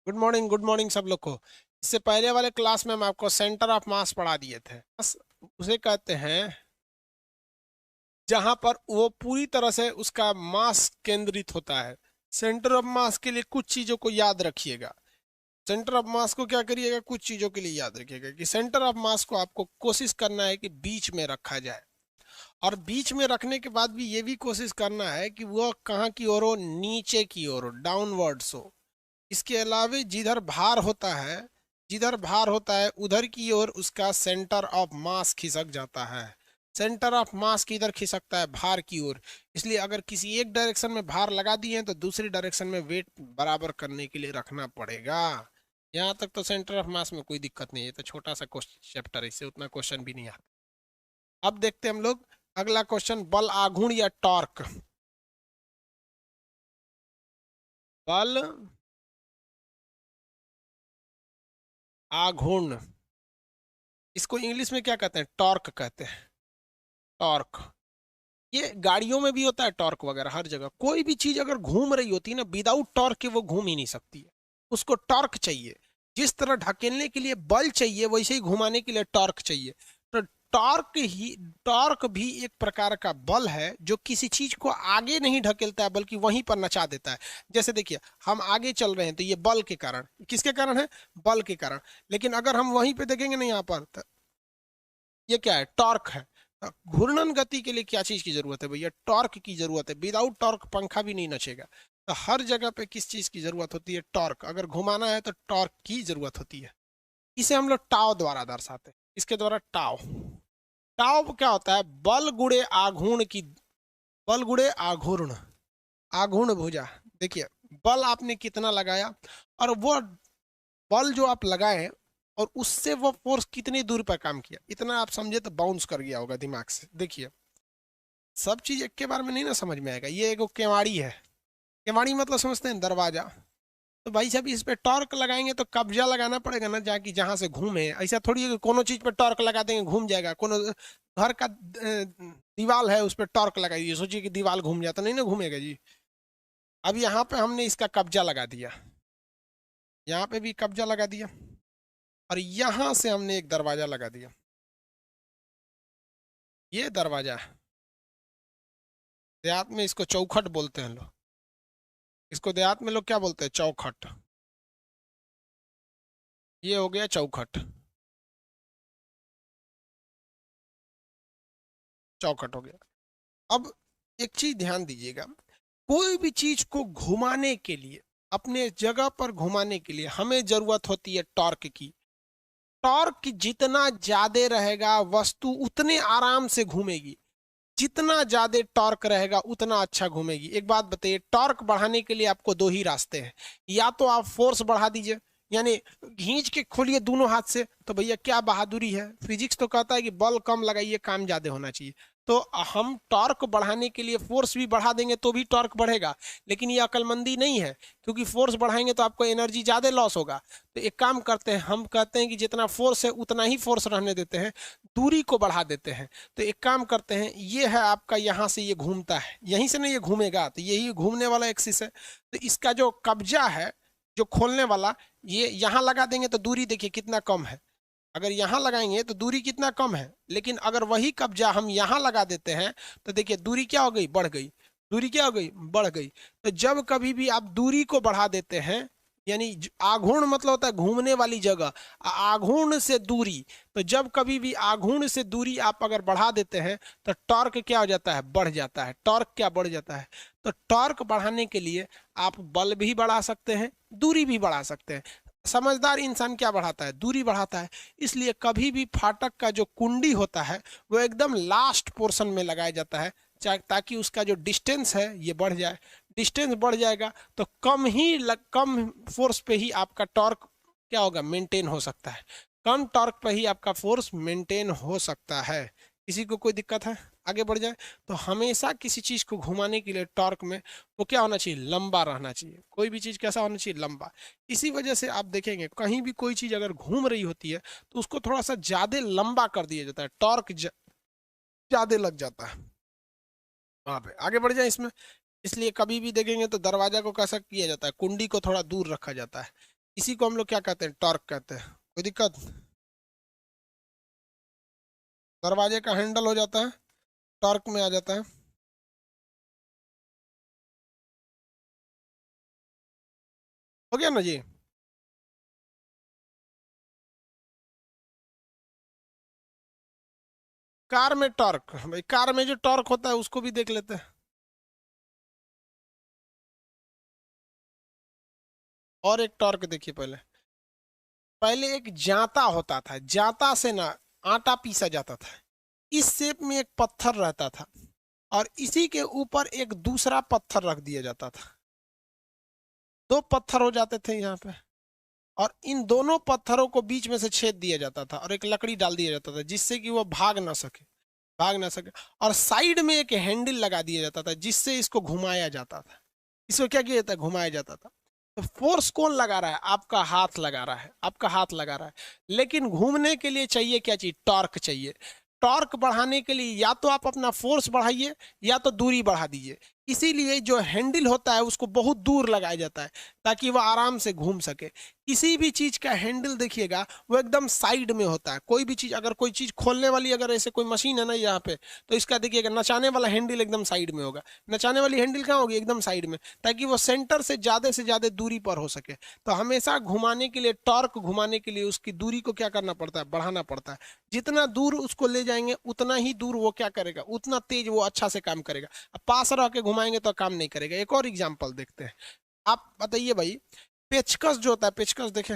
Good morning सब लोग को। इससे पहले वाले क्लास में हम आपको सेंटर ऑफ मास पढ़ा दिए थे। उसे कहते हैं जहां पर वो पूरी तरह से उसका मास केंद्रित होता है। सेंटर ऑफ मास के लिए कुछ चीजों को याद रखिएगा। सेंटर ऑफ मास को क्या करिएगा, कुछ चीजों के लिए याद रखिएगा कि सेंटर ऑफ मास को आपको कोशिश करना है कि बीच में रखा जाए, और बीच में रखने के बाद भी ये भी कोशिश करना है कि वह कहाँ की ओर हो, नीचे की ओर हो, डाउनवर्ड्स हो। इसके अलावे जिधर भार होता है उधर की ओर उसका सेंटर ऑफ मास खिसक जाता है। सेंटर ऑफ मास किधर खिसकता है, भार की ओर। इसलिए अगर किसी एक डायरेक्शन में भार लगा दिए हैं तो दूसरी डायरेक्शन में वेट बराबर करने के लिए रखना पड़ेगा। यहाँ तक तो सेंटर ऑफ मास में कोई दिक्कत नहीं है, तो छोटा सा क्वेश्चन चैप्टर है, इससे उतना क्वेश्चन भी नहीं आता। अब देखते हैं हम लोग अगला क्वेश्चन, बल आघूर्ण या टॉर्क। बल आघूर्ण, इसको इंग्लिश में क्या कहते हैं, टॉर्क कहते हैं। टॉर्क, ये गाड़ियों में भी होता है टॉर्क वगैरह, हर जगह। कोई भी चीज अगर घूम रही होती है ना, विदाउट टॉर्क के वो घूम ही नहीं सकती है। उसको टॉर्क चाहिए। जिस तरह ढकेलने के लिए बल चाहिए, वैसे ही घुमाने के लिए टॉर्क चाहिए। तो टॉर्क भी एक प्रकार का बल है जो किसी चीज को आगे नहीं ढकेलता है बल्कि वहीं पर नचा देता है। जैसे देखिए, हम आगे चल रहे हैं तो ये बल के कारण, किसके कारण है, बल के कारण। लेकिन अगर हम वहीं पे देखेंगे ना, यहाँ पर, तो ये क्या है, टॉर्क है। तो घूर्णन गति के लिए क्या चीज की जरूरत है भैया, टॉर्क की जरूरत है। विदाउट टॉर्क पंखा भी नहीं नचेगा। तो हर जगह पे किस चीज की जरूरत होती है, टॉर्क। अगर घुमाना है तो टॉर्क की जरूरत होती है। इसे हम लोग टाव द्वारा दर्शाते हैं, इसके द्वारा टाव। टाव क्या होता है, बल गुणे आघूर्ण की, बल गुणे आघूर्ण, आघूर्ण भुजा। देखिए, बल आपने कितना लगाया, और वो बल जो आप लगाए और उससे वो फोर्स कितनी दूर पर काम किया, इतना आप समझे तो बाउंस कर गया होगा दिमाग से। देखिए, सब चीज एक के बार में नहीं ना समझ में आएगा। ये एक केवाड़ी है, केवाड़ी मतलब समझते हैं, दरवाजा। तो भाई साहब, इस पे टॉर्क लगाएंगे तो कब्जा लगाना पड़ेगा ना, जाकि जहां से घूमे। ऐसा थोड़ी है कि कोनो चीज पे टॉर्क लगा देंगे घूम जाएगा। कोनो घर का दीवार है, उस पर टॉर्क लगाइए, सोचिए कि दीवार घूम जाता, नहीं ना घूमेगा जी। अब यहाँ पे हमने इसका कब्जा लगा दिया, यहाँ पे भी कब्जा लगा दिया, और यहां से हमने एक दरवाजा लगा दिया। ये दरवाजा है, देहात में इसको चौखट बोलते हैं लोग। इसको देहात में लोग क्या बोलते हैं, चौखट। ये हो गया चौखट, चौखट हो गया। अब एक चीज ध्यान दीजिएगा, कोई भी चीज को घुमाने के लिए, अपने जगह पर घुमाने के लिए हमें जरूरत होती है टॉर्क की। टॉर्क जितना ज्यादा रहेगा, वस्तु उतने आराम से घूमेगी। जितना ज्यादा टॉर्क रहेगा उतना अच्छा घूमेगी। एक बात बताइए, टॉर्क बढ़ाने के लिए आपको दो ही रास्ते हैं। या तो आप फोर्स बढ़ा दीजिए, यानी खींच के खोलिए दोनों हाथ से, तो भैया क्या बहादुरी है। फिजिक्स तो कहता है कि बल कम लगाइए, काम ज्यादा होना चाहिए। तो हम टॉर्क बढ़ाने के लिए फोर्स भी बढ़ा देंगे तो भी टॉर्क बढ़ेगा, लेकिन ये अकलमंदी नहीं है। क्योंकि फोर्स बढ़ाएंगे तो आपको एनर्जी ज्यादा लॉस होगा। तो एक काम करते हैं, हम कहते हैं कि जितना फोर्स है उतना ही फोर्स रहने देते हैं, दूरी को बढ़ा देते हैं। तो एक काम करते हैं, ये है आपका, यहाँ से ये घूमता है, यहीं से ना ये घूमेगा, तो यही घूमने वाला एक्सिस है। तो इसका जो कब्जा है, जो खोलने वाला, ये यहाँ लगा देंगे तो दूरी देखिए कितना कम है। अगर यहाँ लगाएंगे तो दूरी कितना कम है, लेकिन अगर वही कब्जा हम यहाँ लगा देते हैं तो देखिए दूरी क्या हो गई, बढ़ गई। दूरी क्या हो गई, बढ़ गई। तो जब कभी भी आप दूरी को बढ़ा देते हैं, यानी आघूर्ण मतलब होता है घूमने वाली जगह, आघूर्ण से दूरी। तो जब कभी भी आघूर्ण से दूरी आप अगर बढ़ा देते हैं तो टॉर्क क्या हो जाता है, बढ़ जाता है। टॉर्क क्या बढ़ जाता है, तो टॉर्क बढ़ाने के लिए आप बल भी बढ़ा सकते हैं, दूरी भी बढ़ा सकते हैं। समझदार इंसान क्या बढ़ाता है, दूरी बढ़ाता है। इसलिए कभी भी फाटक का जो कुंडी होता है वो एकदम लास्ट पोर्शन में लगाया जाता है, ताकि उसका जो डिस्टेंस है ये बढ़ जाए। डिस्टेंस बढ़ जाएगा तो कम फोर्स पे ही आपका टॉर्क क्या होगा, मेंटेन हो सकता है। कम टॉर्क पे ही आपका फोर्स मेंटेन हो सकता है। किसी को कोई दिक्कत है, आगे बढ़ जाए। तो हमेशा किसी चीज को घुमाने के लिए टॉर्क में वो क्या होना चाहिए, लंबा रहना चाहिए। कोई भी चीज कैसा होना चाहिए, लंबा। इसी वजह से आप देखेंगे कहीं भी कोई चीज अगर घूम रही होती है तो उसको थोड़ा सा ज्यादा लंबा कर दिया जाता है, टॉर्क ज्यादा लग जाता है वहां पे। आगे बढ़ जाए इसमें। इसलिए कभी भी देखेंगे तो दरवाजा को कैसा किया जाता है, कुंडी को थोड़ा दूर रखा जाता है। इसी को हम लोग क्या कहते हैं, टॉर्क कहते हैं। कोई दिक्कत? दरवाजे का हैंडल हो जाता है, टॉर्क में आ जाता है। हो गया ना जी? कार में टॉर्क, भाई कार में जो टॉर्क होता है उसको भी देख लेते हैं। और एक टॉर्क देखिए, पहले पहले एक जाता होता था, जाता से ना आटा पीसा जाता था। इस शेप में एक पत्थर रहता था और इसी के ऊपर एक दूसरा पत्थर रख दिया जाता था। दो पत्थर हो जाते थे यहाँ पे, और इन दोनों पत्थरों को बीच में से छेद दिया जाता था और एक लकड़ी डाल दिया जाता था जिससे कि वो भाग ना सके। और साइड में एक हैंडल लगा दिया जाता था जिससे इसको घुमाया जाता था। इसको क्या किया जाता है, घुमाया जाता था। तो फोर्स कौन लगा रहा है, आपका हाथ लगा रहा है, आपका हाथ लगा रहा है। लेकिन घूमने के लिए चाहिए क्या चीज, टॉर्क चाहिए। टॉर्क बढ़ाने के लिए या तो आप अपना फोर्स बढ़ाइए या तो दूरी बढ़ा दीजिए। इसीलिए जो हैंडल होता है उसको बहुत दूर लगाया जाता है ताकि वह आराम से घूम सके। किसी भी चीज का हैंडल देखिएगा वो एकदम साइड में होता है। कोई भी चीज, अगर कोई चीज खोलने वाली, अगर ऐसे कोई मशीन है ना यहाँ पे, तो इसका देखिएगा नचाने वाला हैंडल एकदम साइड में होगा। नचाने वाली हैंडल कहाँ होगी, एकदम साइड में, ताकि वो सेंटर से ज्यादा दूरी पर हो सके। तो हमेशा घुमाने के लिए, टॉर्क घुमाने के लिए उसकी दूरी को क्या करना पड़ता है, बढ़ाना पड़ता है। जितना दूर उसको ले जाएंगे उतना ही दूर वो क्या करेगा, उतना तेज वो अच्छा से काम करेगा। अब पास रह के घुमाएंगे तो काम नहीं करेगा। एक और एग्जांपल देखते हैं। आप बताइए भाई, पेचकस जो होता है, पेचकस देखे,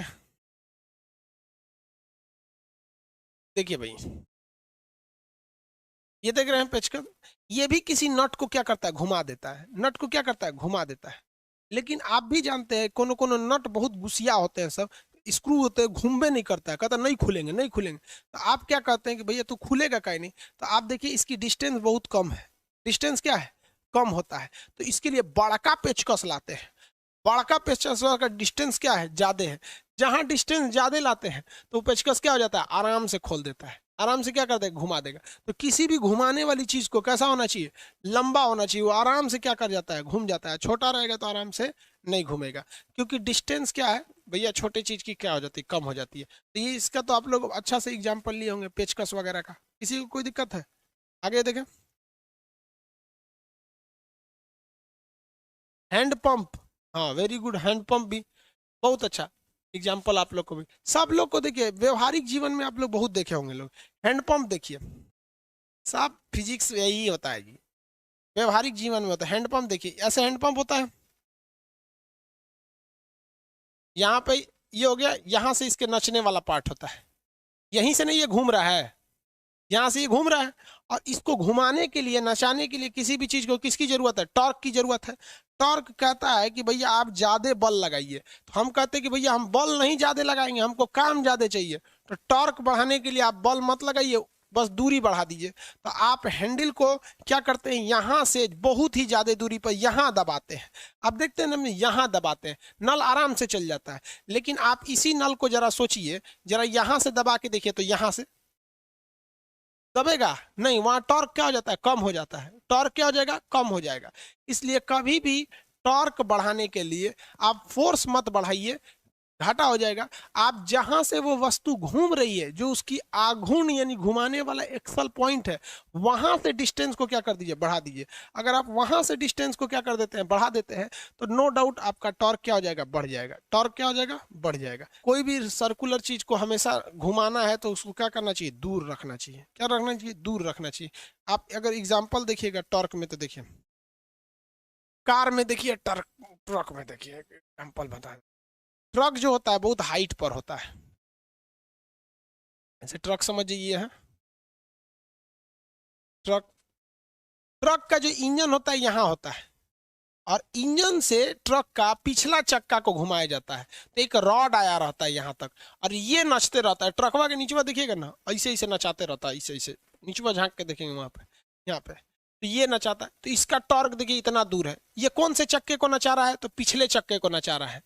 देखिए भाई, ये देख रहे हैं पेचकस। ये भी किसी नट को क्या करता है, घुमा देता है। नट को क्या करता है, घुमा देता है। लेकिन आप भी जानते हैं कोनो कोनो नट बहुत गुसिया होते हैं, सब स्क्रू होते हैं, घूमबे नहीं करता है, कहता नहीं खुलेंगे नहीं खुलेंगे। तो आप क्या कहते हैं कि भैया तू खुलेगा काहे नहीं। तो आप देखिए इसकी डिस्टेंस बहुत कम है। डिस्टेंस क्या है, कम होता है। तो इसके लिए बड़का पेचकस लाते हैं। बड़का पेचकस का डिस्टेंस क्या है, ज्यादा है। जहां डिस्टेंस ज्यादा लाते हैं तो पेचकस क्या हो जाता है, आराम से खोल देता है, आराम से क्या करता है, घुमा देगा। तो किसी भी घुमाने वाली चीज को कैसा होना चाहिए, लंबा होना चाहिए। वो आराम से क्या कर जाता है, घूम जाता है। छोटा रहेगा तो आराम से नहीं घूमेगा, क्योंकि डिस्टेंस क्या है भैया, छोटे चीज की क्या हो जाती है, कम हो जाती है। तो ये इसका तो आप लोग अच्छा से एग्जाम्पल लिए होंगे पेचकस वगैरह का। किसी को कोई दिक्कत है? आगे देखें, हैंड पंप। हाँ वेरी गुड, हैंड पंप भी बहुत अच्छा एग्जाम्पल। आप लोग को भी, सब लोग को देखिए व्यवहारिक जीवन में आप लोग बहुत देखे होंगे लोग। हैंड पंप देखिए, सब फिजिक्स यही होता है जी, व्यवहारिक जीवन में होता है। हैंड पंप देखिए, ऐसे हैंड पंप होता है। यहाँ पे ये हो गया, यहाँ से इसके नचने वाला पार्ट होता है। यहीं से नहीं ये घूम रहा है, यहाँ से ये घूम रहा है। और इसको घुमाने के लिए, नचाने के लिए किसी भी चीज को किसकी जरूरत है, टॉर्क की जरूरत है। टॉर्क कहता है कि भैया आप ज्यादा बल लगाइए। तो हम कहते हैं कि भैया हम बल नहीं ज्यादा लगाएंगे, हमको काम ज्यादा चाहिए। तो टॉर्क बढ़ाने के लिए आप बल मत लगाइए, बस दूरी बढ़ा दीजिए। तो आप हैंडल को क्या करते हैं, यहाँ से बहुत ही ज्यादा दूरी पर यहाँ दबाते हैं। आप देखते हैं ना, यहाँ दबाते हैं, नल आराम से चल जाता है। लेकिन आप इसी नल को जरा सोचिए, जरा यहाँ से दबा के देखिए, तो यहाँ से दबेगा नहीं, वहां टॉर्क क्या हो जाता है, कम हो जाता है। टॉर्क क्या हो जाएगा, कम हो जाएगा। इसलिए कभी भी टॉर्क बढ़ाने के लिए आप फोर्स मत बढ़ाइए, घाटा हो जाएगा। आप जहां से वो वस्तु घूम रही है, जो उसकी आघूर्ण यानी घुमाने वाला एक्सल पॉइंट है, वहां से डिस्टेंस को क्या कर दीजिए, बढ़ा दीजिए। अगर आप वहां से डिस्टेंस को क्या कर देते हैं, बढ़ा देते हैं, तो नो डाउट आपका टॉर्क क्या हो जाएगा, बढ़ जाएगा। टॉर्क क्या हो जाएगा, बढ़ जाएगा। कोई भी सर्कुलर चीज को हमेशा घुमाना है तो उसको क्या करना चाहिए, दूर रखना चाहिए। क्या रखना चाहिए, दूर रखना चाहिए। आप अगर एग्जाम्पल देखिएगा टॉर्क में, तो देखिए कार में देखिए, टर्क, ट्रक में देखिए, एग्जाम्पल बता। ट्रक जो होता है बहुत हाइट पर होता है। ऐसे ट्रक समझ ये है, ट्रक, ट्रक का जो इंजन होता है यहाँ होता है, और इंजन से ट्रक का पिछला चक्का को घुमाया जाता है। तो एक रॉड आया रहता है यहाँ तक, और ये नचते रहता है। ट्रकवा के नीचवा देखिएगा ना, ऐसे ऐसे नचाते रहता है, ऐसे ऐसे नीचवा झांक के देखेंगे वहां पे, यहाँ पे, तो ये नचाता है। तो इसका टॉर्क देखिए इतना दूर है। ये कौन से चक्के को नचा रहा है, तो पिछले चक्के को नचा रहा है।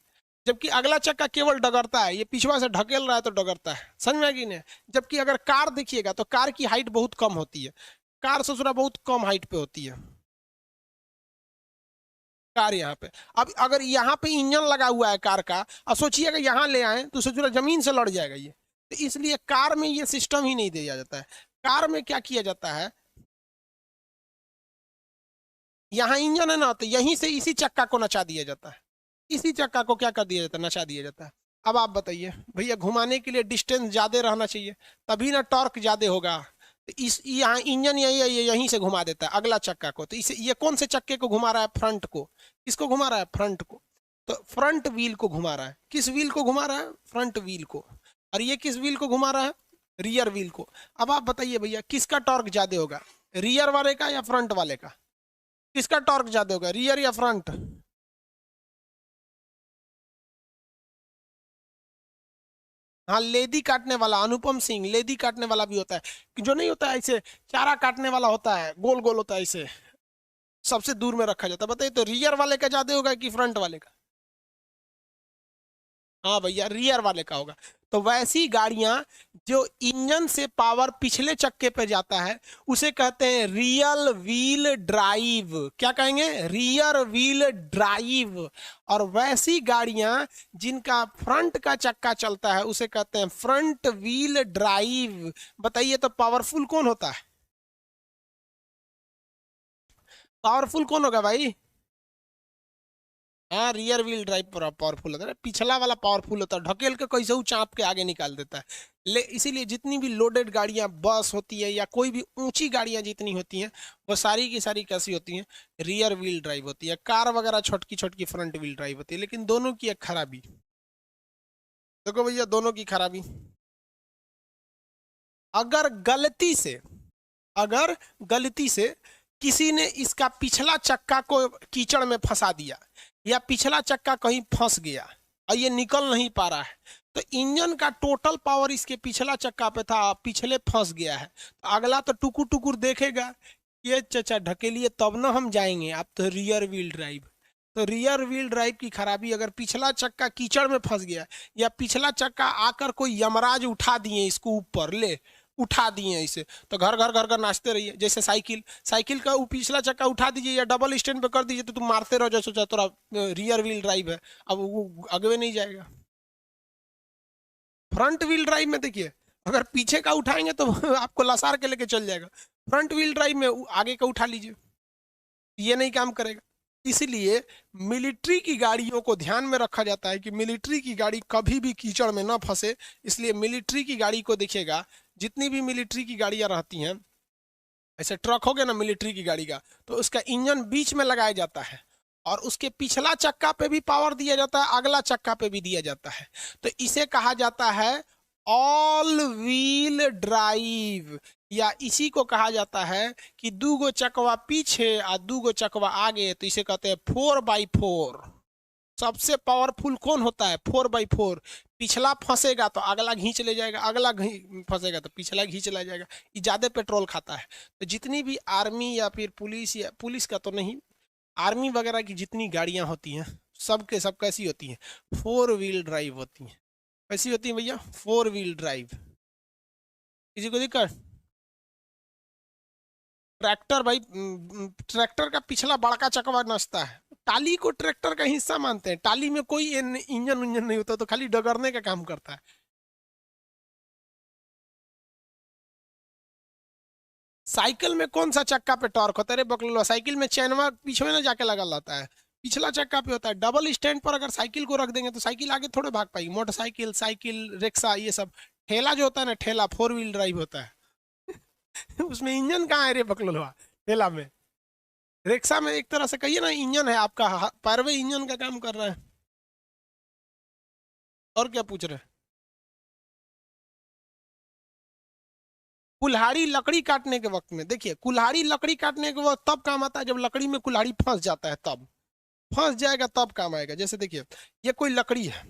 जबकि अगला चक्का केवल डगरता है, ये पिछवा से ढकेल रहा है तो डगरता है। समझ में आ गई ना? जबकि अगर कार देखिएगा तो कार की हाइट बहुत कम होती है, कार ससुरा बहुत कम हाइट पे होती है। कार यहाँ पे। अब अगर यहाँ पे इंजन लगा हुआ है कार का, अब सोचिए अगर यहाँ ले आए तो सोचिए जमीन से लड़ जाएगा ये। तो इसलिए कार में ये सिस्टम ही नहीं दिया जाता है। कार में क्या किया जाता है, यहाँ इंजन है ना, तो यहीं से इसी चक्का को नचा दिया जाता है। इसी चक्का को क्या कर दिया जाता है, नचा दिया जाता है। अब आप बताइए भैया, घुमाने के लिए डिस्टेंस ज्यादा रहना चाहिए, तभी ना टॉर्क ज्यादा होगा। तो इस यहाँ इंजन यहीं से घुमा देता है अगला चक्का को। तो इसे ये कौन से चक्के को घुमा रहा है, फ्रंट को। किसको घुमा रहा है, फ्रंट को। तो फ्रंट व्हील को घुमा रहा है। किस व्हील को घुमा रहा है, फ्रंट व्हील को। और ये किस व्हील को घुमा रहा है, रियर व्हील को। अब आप बताइए भैया, किसका टॉर्क ज्यादा होगा, रियर वाले का या फ्रंट वाले का। किसका टॉर्क ज्यादा होगा, रियर या फ्रंट। हाँ, लेदी काटने वाला, अनुपम सिंह लेदी काटने वाला भी होता है, कि जो नहीं होता है ऐसे चारा काटने वाला होता है, गोल गोल होता है ऐसे, सबसे दूर में रखा जाता है। बताइए तो रियर वाले का ज्यादा होगा कि फ्रंट वाले का। हाँ भैया, रियर वाले का होगा। तो वैसी गाड़ियां जो इंजन से पावर पिछले चक्के पे जाता है, उसे कहते हैं रियल व्हील ड्राइव। क्या कहेंगे, रियर व्हील ड्राइव। और वैसी गाड़ियां जिनका फ्रंट का चक्का चलता है, उसे कहते हैं फ्रंट व्हील ड्राइव। बताइए तो पावरफुल कौन होता है, पावरफुल कौन होगा भाई। हाँ, रियर व्हील ड्राइव पावरफुल होता है, पिछला वाला पावरफुल होता है, ढकेल के कैसे वो चाप के आगे निकाल देता है। इसीलिए जितनी भी लोडेड गाड़ियां बस होती है या कोई भी ऊंची गाड़ियां जितनी होती हैं, वो सारी की सारी कैसी होती हैं, रियर व्हील ड्राइव होती है। कार वगैरह छोटकी छोटकी फ्रंट व्हील ड्राइव होती है। लेकिन दोनों की एक खराबी, देखो भैया दोनों की खराबी, अगर गलती से, अगर गलती से किसी ने इसका पिछला चक्का को कीचड़ में फंसा दिया, या पिछला चक्का कहीं फंस गया और ये निकल नहीं पा रहा है, तो इंजन का टोटल पावर इसके पिछला चक्का पे था, पिछले फंस गया है, तो अगला तो टुकुर टुकुर देखेगा, ये चचा ढकेलिए तब ना हम जाएंगे, आप तो रियर व्हील ड्राइव। तो रियर व्हील ड्राइव की खराबी, अगर पिछला चक्का कीचड़ में फंस गया, या पिछला चक्का आकर कोई यमराज उठा दिए इसको ऊपर, ले उठा दिए इसे, तो घर घर घर घर नाचते रहिए। जैसे साइकिल, साइकिल का पिछला चक्का उठा दीजिए या डबल स्टैंड पे कर दीजिए, तो तुम मारते रहो जैसे सोचा थोड़ा, रियर व्हील ड्राइव है, अब वो आगे नहीं जाएगा। फ्रंट व्हील ड्राइव में देखिए, अगर पीछे का उठाएंगे तो आपको लसार के लेके चल जाएगा। फ्रंट व्हील ड्राइव में आगे का उठा लीजिए, ये नहीं काम करेगा। इसलिए मिलिट्री की गाड़ियों को ध्यान में रखा जाता है कि मिलिट्री की गाड़ी कभी भी कीचड़ में ना फंसे। इसलिए मिलिट्री की गाड़ी को देखिएगा, जितनी भी मिलिट्री की गाड़ियां रहती हैं, ऐसे ट्रक हो गया ना मिलिट्री की गाड़ी का, तो उसका इंजन बीच में लगाया जाता है, और उसके पिछला चक्का पे भी पावर दिया जाता है, अगला चक्का पे भी दिया जाता है। तो इसे कहा जाता है ऑल व्हील ड्राइव, या इसी को कहा जाता है कि दूगो चकवा पीछे और दूगो चकवा आगे, तो इसे कहते हैं 4x4। सबसे पावरफुल कौन होता है, 4x4। पिछला फंसेगा तो अगला घींच ले जाएगा, अगला फंसेगा तो पिछला घींच ले जाएगा। ये ज्यादा पेट्रोल खाता है। तो जितनी भी आर्मी या फिर पुलिस, या पुलिस का तो नहीं, आर्मी वगैरह की जितनी गाड़ियां होती हैं, सब के सब कैसी होती हैं, 4 व्हील ड्राइव होती हैं। कैसी होती है भैया, 4 व्हील ड्राइव। किसी को दिक्कत, ट्रैक्टर भाई, ट्रैक्टर का पिछला बड़का चकवा नसता है, टाली को ट्रैक्टर का हिस्सा मानते हैं। टाली में कोई इंजन उंजन नहीं होता, तो खाली डगरने का काम करता है। साइकिल में कौन सा चक्का पे टॉर्क होता है रे बकलो, साइकिल में चैनवा पीछे में ना जाके लगा रहता है, पिछला चक्का पे होता है। डबल स्टैंड पर अगर साइकिल को रख देंगे तो साइकिल आगे थोड़े भाग पाएगी। मोटरसाइकिल, साइकिल, रिक्शा, ये सब। ठेला जो होता है ना, ठेला 4 व्हील ड्राइव होता है। उसमें इंजन कहाँ है रे बकलोलवा, ठेला में। रिक्शा में एक तरह से कहिए ना, इंजन है आपका, पैरवे इंजन का काम कर रहा है। और क्या पूछ रहे हैं। कुल्हाड़ी लकड़ी काटने के वक्त में, देखिए कुल्हाड़ी लकड़ी काटने के वक्त तब काम आता है जब लकड़ी में कुल्हाड़ी फंस जाता है, तब फंस जाएगा तब काम आएगा। जैसे देखिए, ये कोई लकड़ी है,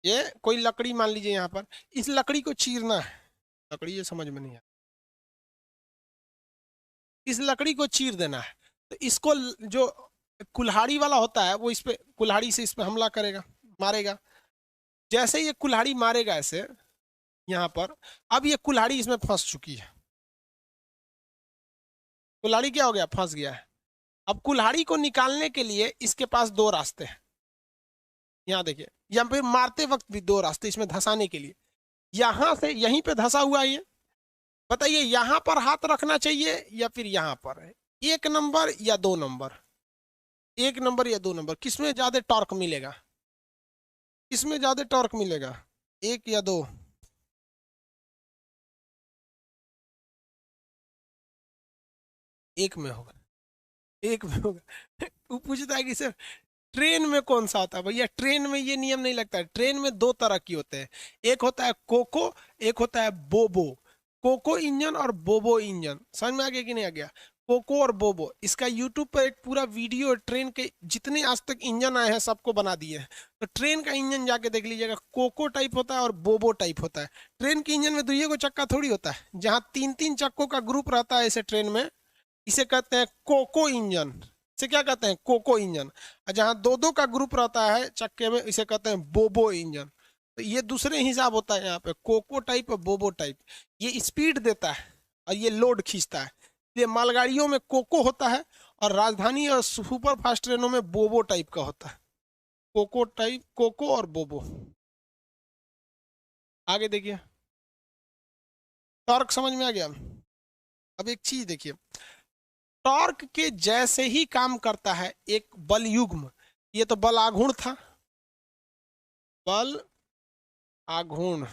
ये कोई लकड़ी मान लीजिए, यहाँ पर इस लकड़ी को चीरना है, लकड़ी ये समझ में नहीं है, इस लकड़ी को चीर देना है। तो इसको जो कुल्हाड़ी वाला होता है, वो इस पे कुल्हाड़ी से इस पे हमला करेगा, मारेगा। जैसे ये कुल्हाड़ी मारेगा ऐसे यहाँ पर, अब ये कुल्हाड़ी इसमें फंस चुकी है, कुल्हाड़ी क्या हो गया, फंस गया है। अब कुल्हाड़ी को निकालने के लिए इसके पास दो रास्ते हैं, यहाँ देखिए, या फिर मारते वक्त भी दो रास्ते इसमें धंसाने के लिए। यहां से यहीं पे धंसा हुआ है ये, बताइए यहां पर हाथ रखना चाहिए या फिर यहां पर है, 1 नंबर या 2 नंबर, 1 नंबर या 2 नंबर, किसमें ज्यादा टॉर्क मिलेगा, किसमें ज्यादा टॉर्क मिलेगा, 1 या 2? एक में होगा, एक में होगा। वो पूछता है कि सर ट्रेन में कौन सा होता है, भैया ट्रेन में ये नियम नहीं लगता है, ट्रेन में दो तरह की होते हैं, एक होता है कोको, एक होता है बोबो। कोको इंजन और बोबो इंजन, समझ में आ गया कि नहीं आ गया? कोको और बोबो, इसका यूट्यूब पर एक पूरा वीडियो है, ट्रेन के जितने आज तक इंजन आए हैं सबको बना दिए हैं, तो ट्रेन का इंजन जाके देख लीजिएगा, कोको टाइप होता है और बोबो टाइप होता है। ट्रेन के इंजन में दुइये को चक्का थोड़ी होता है, जहाँ 3-3 चक्कों का ग्रुप रहता है ऐसे ट्रेन में, इसे कहते हैं कोको इंजन, इसे क्या कहते हैं, कोको इंजन। और जहाँ दो दो का ग्रुप रहता है चक्के में, इसे कहते हैं बोबो इंजन। तो ये दूसरे हिसाब होता है यहाँ पे, कोको टाइप और बोबो टाइप। ये स्पीड देता है और ये लोड खींचता है, ये मालगाड़ियों में कोको होता है और राजधानी और सुपर फास्ट ट्रेनों में बोबो टाइप का होता है। कोको टाइप, कोको और बोबो। आगे देखिए, टॉर्क समझ में आ गया? अब एक चीज देखिए, टॉर्क के जैसे ही काम करता है एक बल युग्म, ये तो बल आघूर्ण था, बल आघूर्ण,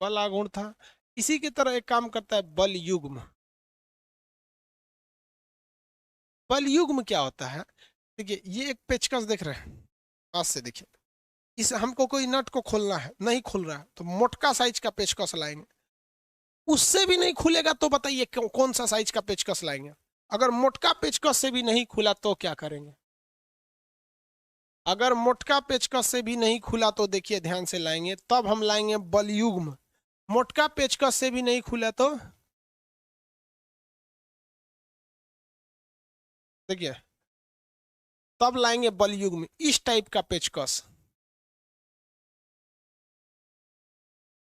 बल आघूर्ण था, इसी की तरह एक काम करता है बल युग्म। बल युग्म क्या होता है, देखिए ये एक पेचकस देख रहे हैं, पास से देखिए, इस हमको कोई नट को खोलना है, नहीं खुल रहा है, तो मोटका साइज का पेचकस लाएंगे, उससे भी नहीं खुलेगा तो बताइए कौन सा साइज का पेचकस लाएंगे? अगर मोटका पेचकस से भी नहीं खुला तो क्या करेंगे? अगर मोटका पेचकस से भी नहीं खुला तो देखिए ध्यान से लाएंगे, तब हम लाएंगे बल युग्म। मोटका पेचकस से भी नहीं खुला तो देखिए तब लाएंगे बल युग्म, इस टाइप का पेचकस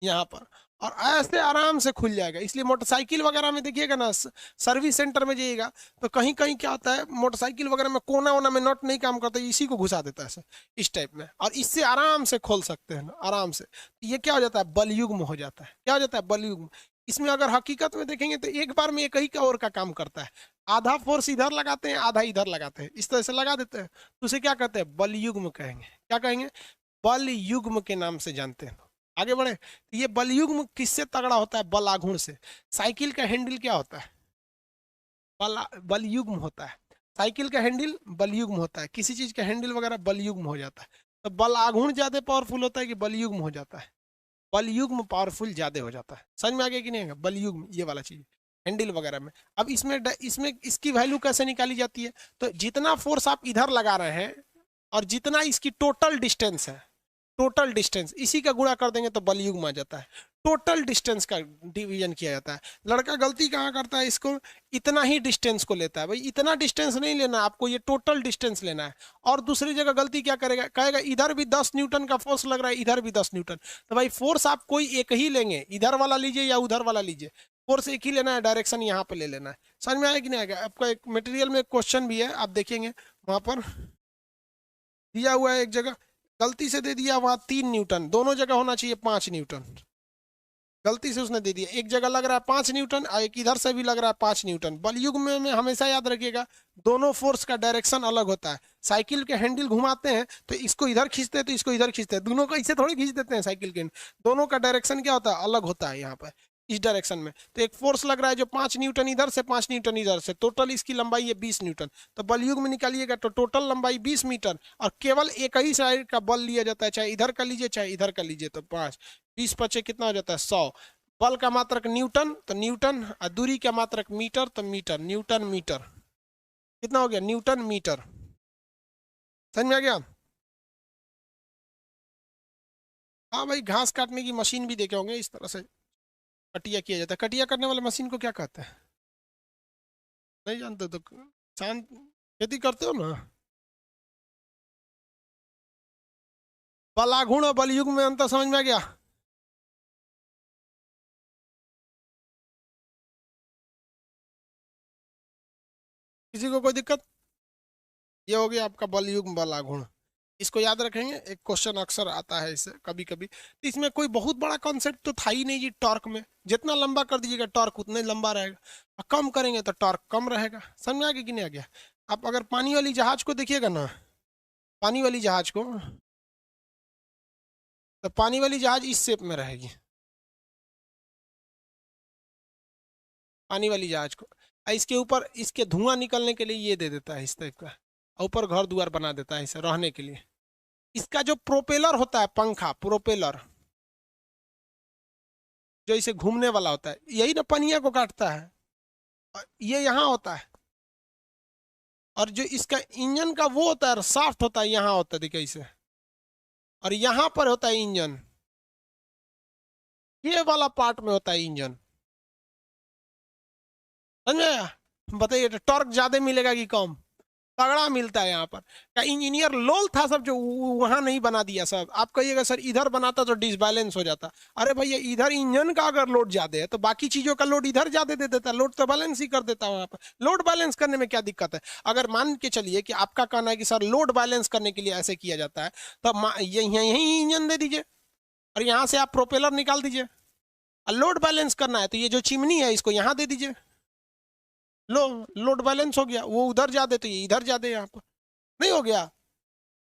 यहाँ पर, और ऐसे आराम से खुल जाएगा। इसलिए मोटरसाइकिल वगैरह में देखिएगा ना, सर्विस सेंटर में जाइएगा तो कहीं कहीं क्या होता है, मोटरसाइकिल वगैरह में कोना वोना में नट नहीं काम करता, इसी को घुसा देता है इस टाइप में, और इससे आराम से खोल सकते हैं आराम से। ये क्या हो जाता है, बलयुग्म हो जाता है। क्या हो जाता है, बलयुग्म। इसमें अगर हकीकत में देखेंगे तो एक बार में एक ही का और का काम करता है, आधा फोर्स इधर लगाते हैं आधा इधर लगाते हैं, इस तरह से लगा देते हैं, तो उसे क्या कहते हैं, बलयुग्म कहेंगे। क्या कहेंगे, बल युग्म के नाम से जानते हैं। आगे बढ़े, तो ये बल युग्म किससे तगड़ा होता है, बल आघूर्ण से। साइकिल का हैंडल क्या होता है, बल युग्म होता है। साइकिल का हैंडल बल युग्म होता है, किसी चीज का हैंडल वगैरह बल युग्म हो जाता है। तो बल आघूर्ण ज्यादा पावरफुल होता है कि बल युग्म हो जाता है? बल युग्म पावरफुल ज्यादा हो जाता है। समझ में आ गया कि नहीं आएगा, बल युग्म ये वाला चीज हैंडल वगैरह में। अब इसमें इसकी वैल्यू कैसे निकाली जाती है, तो जितना फोर्स आप इधर लगा रहे हैं और जितना इसकी टोटल डिस्टेंस है, टोटल डिस्टेंस इसी का गुणा कर देंगे तो बल युग्म आ जाता है। टोटल डिस्टेंस का डिवीजन किया जाता है। लड़का गलती कहाँ करता है, इसको इतना ही डिस्टेंस को लेता है, भाई इतना डिस्टेंस नहीं लेना आपको, ये टोटल डिस्टेंस लेना है। और दूसरी जगह गलती क्या करेगा, कहेगा इधर भी 10 न्यूटन का फोर्स लग रहा है, इधर भी 10 न्यूटन, तो भाई फोर्स आप कोई एक ही लेंगे, इधर वाला लीजिए या उधर वाला लीजिए, फोर्स एक ही लेना है, डायरेक्शन यहाँ पे ले लेना है। समझ में आया कि नहीं आएगा? आपका एक मटेरियल में एक क्वेश्चन भी है, आप देखेंगे वहां पर दिया हुआ है, एक जगह गलती से दे दिया वहां 3 न्यूटन, दोनों जगह होना चाहिए 5 न्यूटन, गलती से उसने दे दिया, एक जगह लग रहा है 5 न्यूटन और एक इधर से भी लग रहा है 5 न्यूटन। बलयुग्म में हमेशा याद रखिएगा दोनों फोर्स का डायरेक्शन अलग होता है। साइकिल के हैंडल घुमाते हैं तो इसको इधर खींचते हैं तो इसको इधर खींचते हैं, दोनों को इसे थोड़ी खींच देते हैं साइकिल के, दोनों का डायरेक्शन क्या होता है, अलग होता है यहाँ पर इस डायरेक्शन में। तो एक फोर्स लग रहा है जो 5 न्यूटन इधर से 5 न्यूटन इधर से, टोटल इसकी लंबाई है 20 न्यूटन। तो बलयुग्म में निकालिएगा तो टोटल लंबाई 20 मीटर, और केवल एक ही साइड का बल लिया जाता है, चाहे इधर का लीजिए चाहे इधर का लीजिए, तो 5 20 × 5 कितना हो जाता है, 100। बल का मात्रक न्यूटन तो न्यूटन, और दूरी का मात्रक मीटर तो मीटर, न्यूटन मीटर, कितना हो गया, न्यूटन मीटर। समझ में आ गया? हाँ भाई, घास काटने की मशीन भी देखे होंगे, इस तरह से कटिया किया जाता है। कटिया करने वाले मशीन को क्या कहते हैं, नहीं जानते तो किसान खेती करते हो ना। बलाघुण और बलयुग में अंतर समझ में आ गया? किसी को कोई दिक्कत? ये हो गया आपका बल युग्म बल आघूर्ण। इसको याद रखेंगे, एक क्वेश्चन अक्सर आता है इससे कभी कभी। तो इसमें कोई बहुत बड़ा कॉन्सेप्ट तो था ही नहीं जी टॉर्क में। जितना लंबा कर दीजिएगा टॉर्क उतना ही लंबा रहेगा, और कम करेंगे तो टॉर्क कम रहेगा। समझ में आ गया कि नहीं आ गया? आप अगर पानी वाली जहाज को देखिएगा ना, पानी वाली जहाज को, तो पानी वाली जहाज इस शेप में रहेगी, पानी वाली जहाज को। और इसके ऊपर इसके धुआं निकलने के लिए ये दे देता है इस टाइप का, और ऊपर घर द्वार बना देता है इसे रहने के लिए। इसका जो प्रोपेलर होता है, पंखा प्रोपेलर, जो इसे घूमने वाला होता है, यही ना पनिया को काटता है। और ये यहाँ होता है, और जो इसका इंजन का वो होता है साफ्ट होता है, यहाँ होता है देखिए इसे, और यहाँ पर होता है इंजन, ये वाला पार्ट में होता है इंजन। समझ में आया? बताइए तो टॉर्क ज्यादा मिलेगा कि कम? तगड़ा मिलता है यहाँ पर। क्या इंजीनियर लोल था सब जो वहां नहीं बना दिया सब? आप कहिएगा सर इधर बनाता तो डिसबैलेंस हो जाता। अरे भैया इधर इंजन का अगर लोड ज्यादा है तो बाकी चीजों का लोड इधर ज्यादा दे देता, लोड तो बैलेंस ही कर देता वहां पर। लोड बैलेंस करने में क्या दिक्कत है? अगर मान के चलिए कि आपका कहना है कि सर लोड बैलेंस करने के लिए ऐसे किया जाता है, तो यही इंजन दे दीजिए और यहाँ से आप प्रोपेलर निकाल दीजिए। और लोड बैलेंस करना है तो ये जो चिमनी है इसको यहाँ दे दीजिए। लो, लोड बैलेंस हो गया, वो उधर जा दे तो ये इधर जा दे, यहाँ पर नहीं हो गया?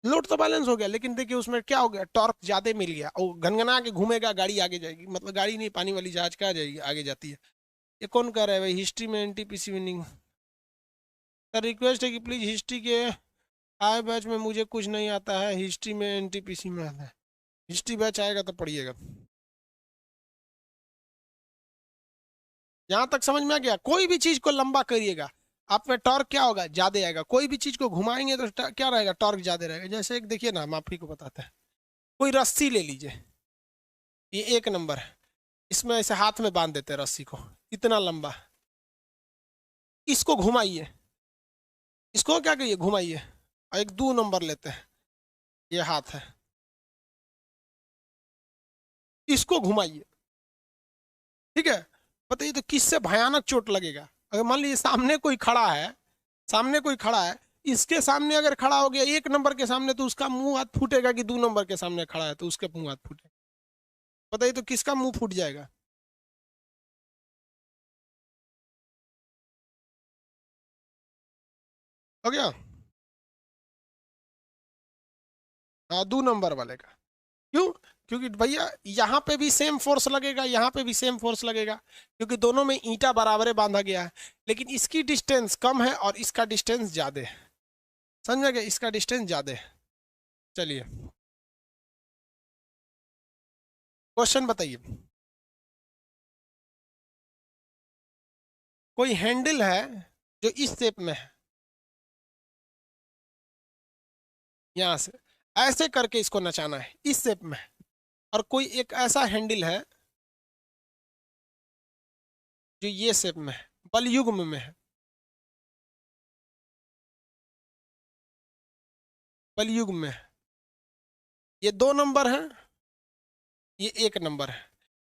लोड तो बैलेंस हो गया, लेकिन देखिए उसमें क्या हो गया, टॉर्क ज्यादा मिल गया और घनघना के घूमेगा, गाड़ी आगे जाएगी। मतलब गाड़ी नहीं, पानी वाली जहाज कहाँ जाएगी, आगे जाती है। ये कौन कह रहा है भाई हिस्ट्री में एनटीपीसी विनिंग? सर रिक्वेस्ट है कि प्लीज हिस्ट्री के आए बैच में, मुझे कुछ नहीं आता है, हिस्ट्री में एनटीपीसी में आता है। हिस्ट्री बैच आएगा तो पढ़िएगा। जहां तक समझ में आ गया, कोई भी चीज को लंबा करिएगा आप में टॉर्क क्या होगा, ज्यादा आएगा। कोई भी चीज को घुमाएंगे तो क्या रहेगा, टॉर्क ज्यादा रहेगा। जैसे एक देखिए ना, हम आप ही को बताते हैं। कोई रस्सी ले लीजिए, ये एक नंबर है, इसमें ऐसे हाथ में बांध देते हैं रस्सी को, इतना लंबा। इसको घुमाइए, इसको क्या कहिए, घुमाइए। और एक 2 नंबर लेते हैं, ये हाथ है, इसको घुमाइए। ठीक है? बताइए तो किससे भयानक चोट लगेगा? अगर मान लीजिए सामने कोई खड़ा है, सामने कोई खड़ा है, इसके सामने अगर खड़ा हो गया 1 नंबर के सामने, तो उसका मुंह हाथ फूटेगा, कि 2 नंबर के सामने खड़ा है तो उसके मुंह हाथ फूटेगा? बताइए तो किसका मुंह फूट जाएगा? हो गया? हाँ, 2 नंबर वाले का। क्यों? क्योंकि भैया यहाँ पे भी सेम फोर्स लगेगा, यहाँ पे भी सेम फोर्स लगेगा, क्योंकि दोनों में ईंटा बराबर बांधा गया है। लेकिन इसकी डिस्टेंस कम है और इसका डिस्टेंस ज्यादा है। समझ में गया? इसका डिस्टेंस ज्यादा है। चलिए क्वेश्चन बताइए। कोई हैंडल है जो इस शेप में है, यहाँ से ऐसे करके इसको नचाना है, इस शेप में। और कोई एक ऐसा हैंडल है जो ये शेप में है, बल युग्म में है, बल युग्म में है। ये 2 नंबर है, ये 1 नंबर है।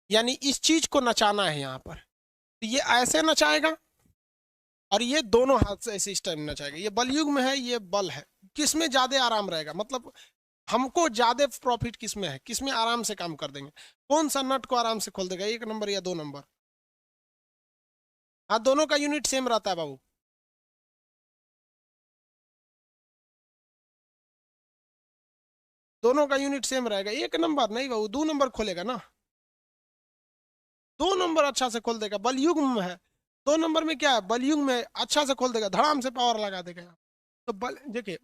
यानी इस चीज को नचाना है यहाँ पर, तो ये ऐसे नचाएगा और ये दोनों हाथ से ऐसे इस टाइम नचाएगा। ये बल युग्म है, ये बल है। किसमें ज्यादा आराम रहेगा, मतलब हमको ज्यादा प्रॉफिट किसमें है, किसमें आराम से काम कर देंगे? कौन सा नट को आराम से खोल देगा, 1 नंबर या 2 नंबर? हाँ, दोनों का यूनिट सेम रहता है बाबू। दोनों का यूनिट सेम रहेगा। 1 नंबर नहीं बाबू, 2 नंबर खोलेगा ना। 2 नंबर अच्छा से खोल देगा, बलयुग्म में है। 2 नंबर में क्या है, बलयुग्म में अच्छा से खोल देगा, धड़ाम से पावर लगा देगा। तो बल देखिए,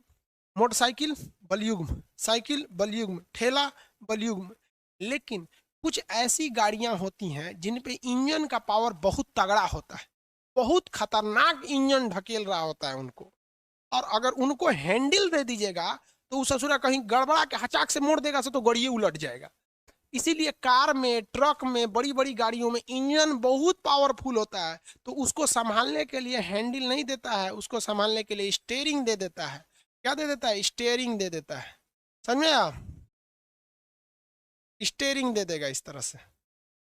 मोटरसाइकिल बलयुग्म, साइकिल बलयुग्म, ठेला बलयुग्म। लेकिन कुछ ऐसी गाड़ियां होती हैं जिन पे इंजन का पावर बहुत तगड़ा होता है, बहुत खतरनाक इंजन ढकेल रहा होता है उनको। और अगर उनको हैंडल दे दीजिएगा तो उस ससुरा कहीं गड़बड़ा के हचाक से मोड़ देगा, से तो गड़िए उलट जाएगा। इसीलिए कार में, ट्रक में, बड़ी बड़ी गाड़ियों में इंजन बहुत पावरफुल होता है, तो उसको संभालने के लिए हैंडल नहीं देता है, उसको संभालने के लिए स्टेयरिंग दे देता है। क्या दे देता है? स्टेयरिंग दे देता है। समझ में आप? स्टेयरिंग दे देगा इस तरह से,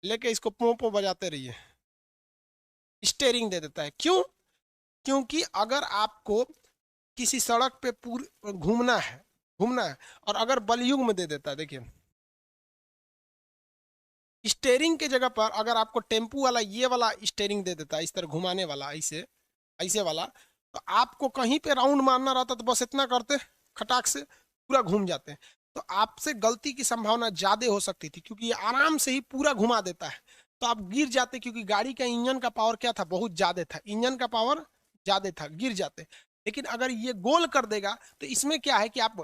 लेके इसको पों पों बजाते रहिए, स्टेयरिंग दे देता है। क्यों? क्योंकि अगर आपको किसी सड़क पे पूरी घूमना है और अगर बलयुग में दे देता है, देखिए स्टेयरिंग के जगह पर अगर आपको टेम्पू वाला ये वाला स्टेयरिंग दे देता है, इस तरह घुमाने वाला, ऐसे ऐसे वाला, तो आपको कहीं पे राउंड मारना रहता तो बस इतना करते, खटाक से पूरा घूम जाते हैं। तो आपसे गलती की संभावना ज्यादा हो सकती थी, क्योंकि ये आराम से ही पूरा घुमा देता है, तो आप गिर जाते, क्योंकि गाड़ी का इंजन का पावर क्या था, बहुत ज्यादा था, इंजन का पावर ज्यादा था, गिर जाते। लेकिन अगर ये गोल कर देगा तो इसमें क्या है कि आप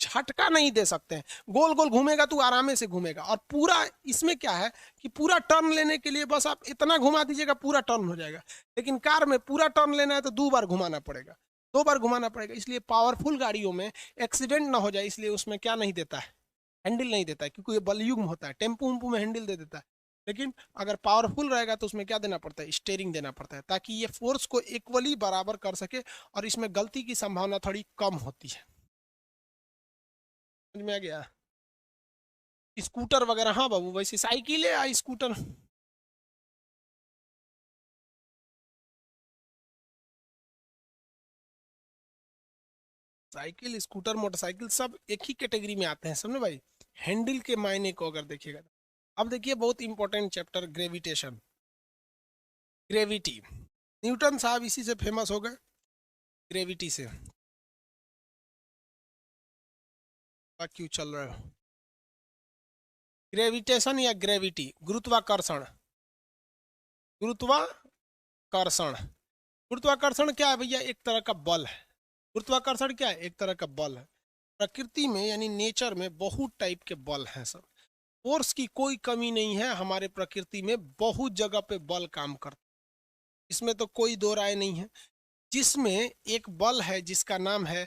झटका नहीं दे सकते हैं, गोल गोल घूमेगा तो आराम से घूमेगा। और पूरा इसमें क्या है कि पूरा टर्न लेने के लिए बस आप इतना घुमा दीजिएगा, पूरा टर्न हो जाएगा। लेकिन कार में पूरा टर्न लेना है तो 2 बार घुमाना पड़ेगा, 2 बार घुमाना पड़ेगा। इसलिए पावरफुल गाड़ियों में एक्सीडेंट ना हो जाए, इसलिए उसमें क्या नहीं देता है, हैंडल नहीं देता है, क्योंकि ये बलयुग में होता है। टेम्पू उम्पू में हैंडल दे देता है, लेकिन अगर पावरफुल रहेगा तो उसमें क्या देना पड़ता है, स्टेयरिंग देना पड़ता है, ताकि ये फोर्स को इक्वली बराबर कर सके और इसमें गलती की संभावना थोड़ी कम होती है। समझ में आ गया? स्कूटर वगैरह, हाँ बाबू, वैसे साइकिल है या स्कूटर, साइकिल स्कूटर मोटरसाइकिल सब एक ही कैटेगरी में आते हैं, समझे भाई। हैंडल के मायने को अगर देखिएगा तो। अब देखिए बहुत important chapter, gravitation, gravity. Newton साहब इसी से फेमस हो गए, ग्रेविटी से। क्यों चल रहे हो? ग्रेविटेशन या ग्रेविटी, गुरुत्वाकर्षण, गुरुत्वाकर्षण। गुरुत्वाकर्षण क्या है भैया? एक तरह का बल है। गुरुत्वाकर्षण क्या है? एक तरह का बल है। प्रकृति में यानी नेचर में बहुत टाइप के बल हैं सब। फोर्स की कोई कमी नहीं है हमारे प्रकृति में, बहुत जगह पे बल काम करता है, इसमें तो कोई दो राय नहीं है। जिसमें एक बल है जिसका नाम है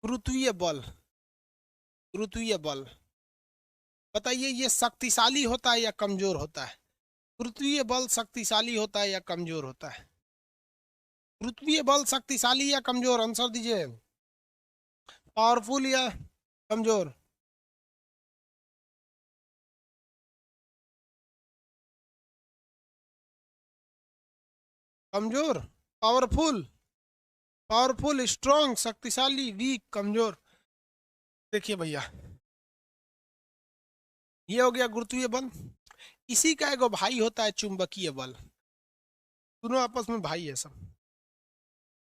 गुरुत्वीय बल। गुरुत्वीय बल, बताइए ये शक्तिशाली होता है या कमजोर होता है? गुरुत्वीय बल शक्तिशाली होता है या कमजोर होता है? गुरुत्वीय बल शक्तिशाली या कमजोर, आंसर दीजिए। पावरफुल या कमजोर? कमजोर, पावरफुल, पावरफुल, स्ट्रॉन्ग, शक्तिशाली, वीक, कमजोर। देखिए भैया, ये हो गया गुरुत्वीय बल। इसी का एगो भाई होता है चुंबकीय बल। दोनों आपस में भाई है सब।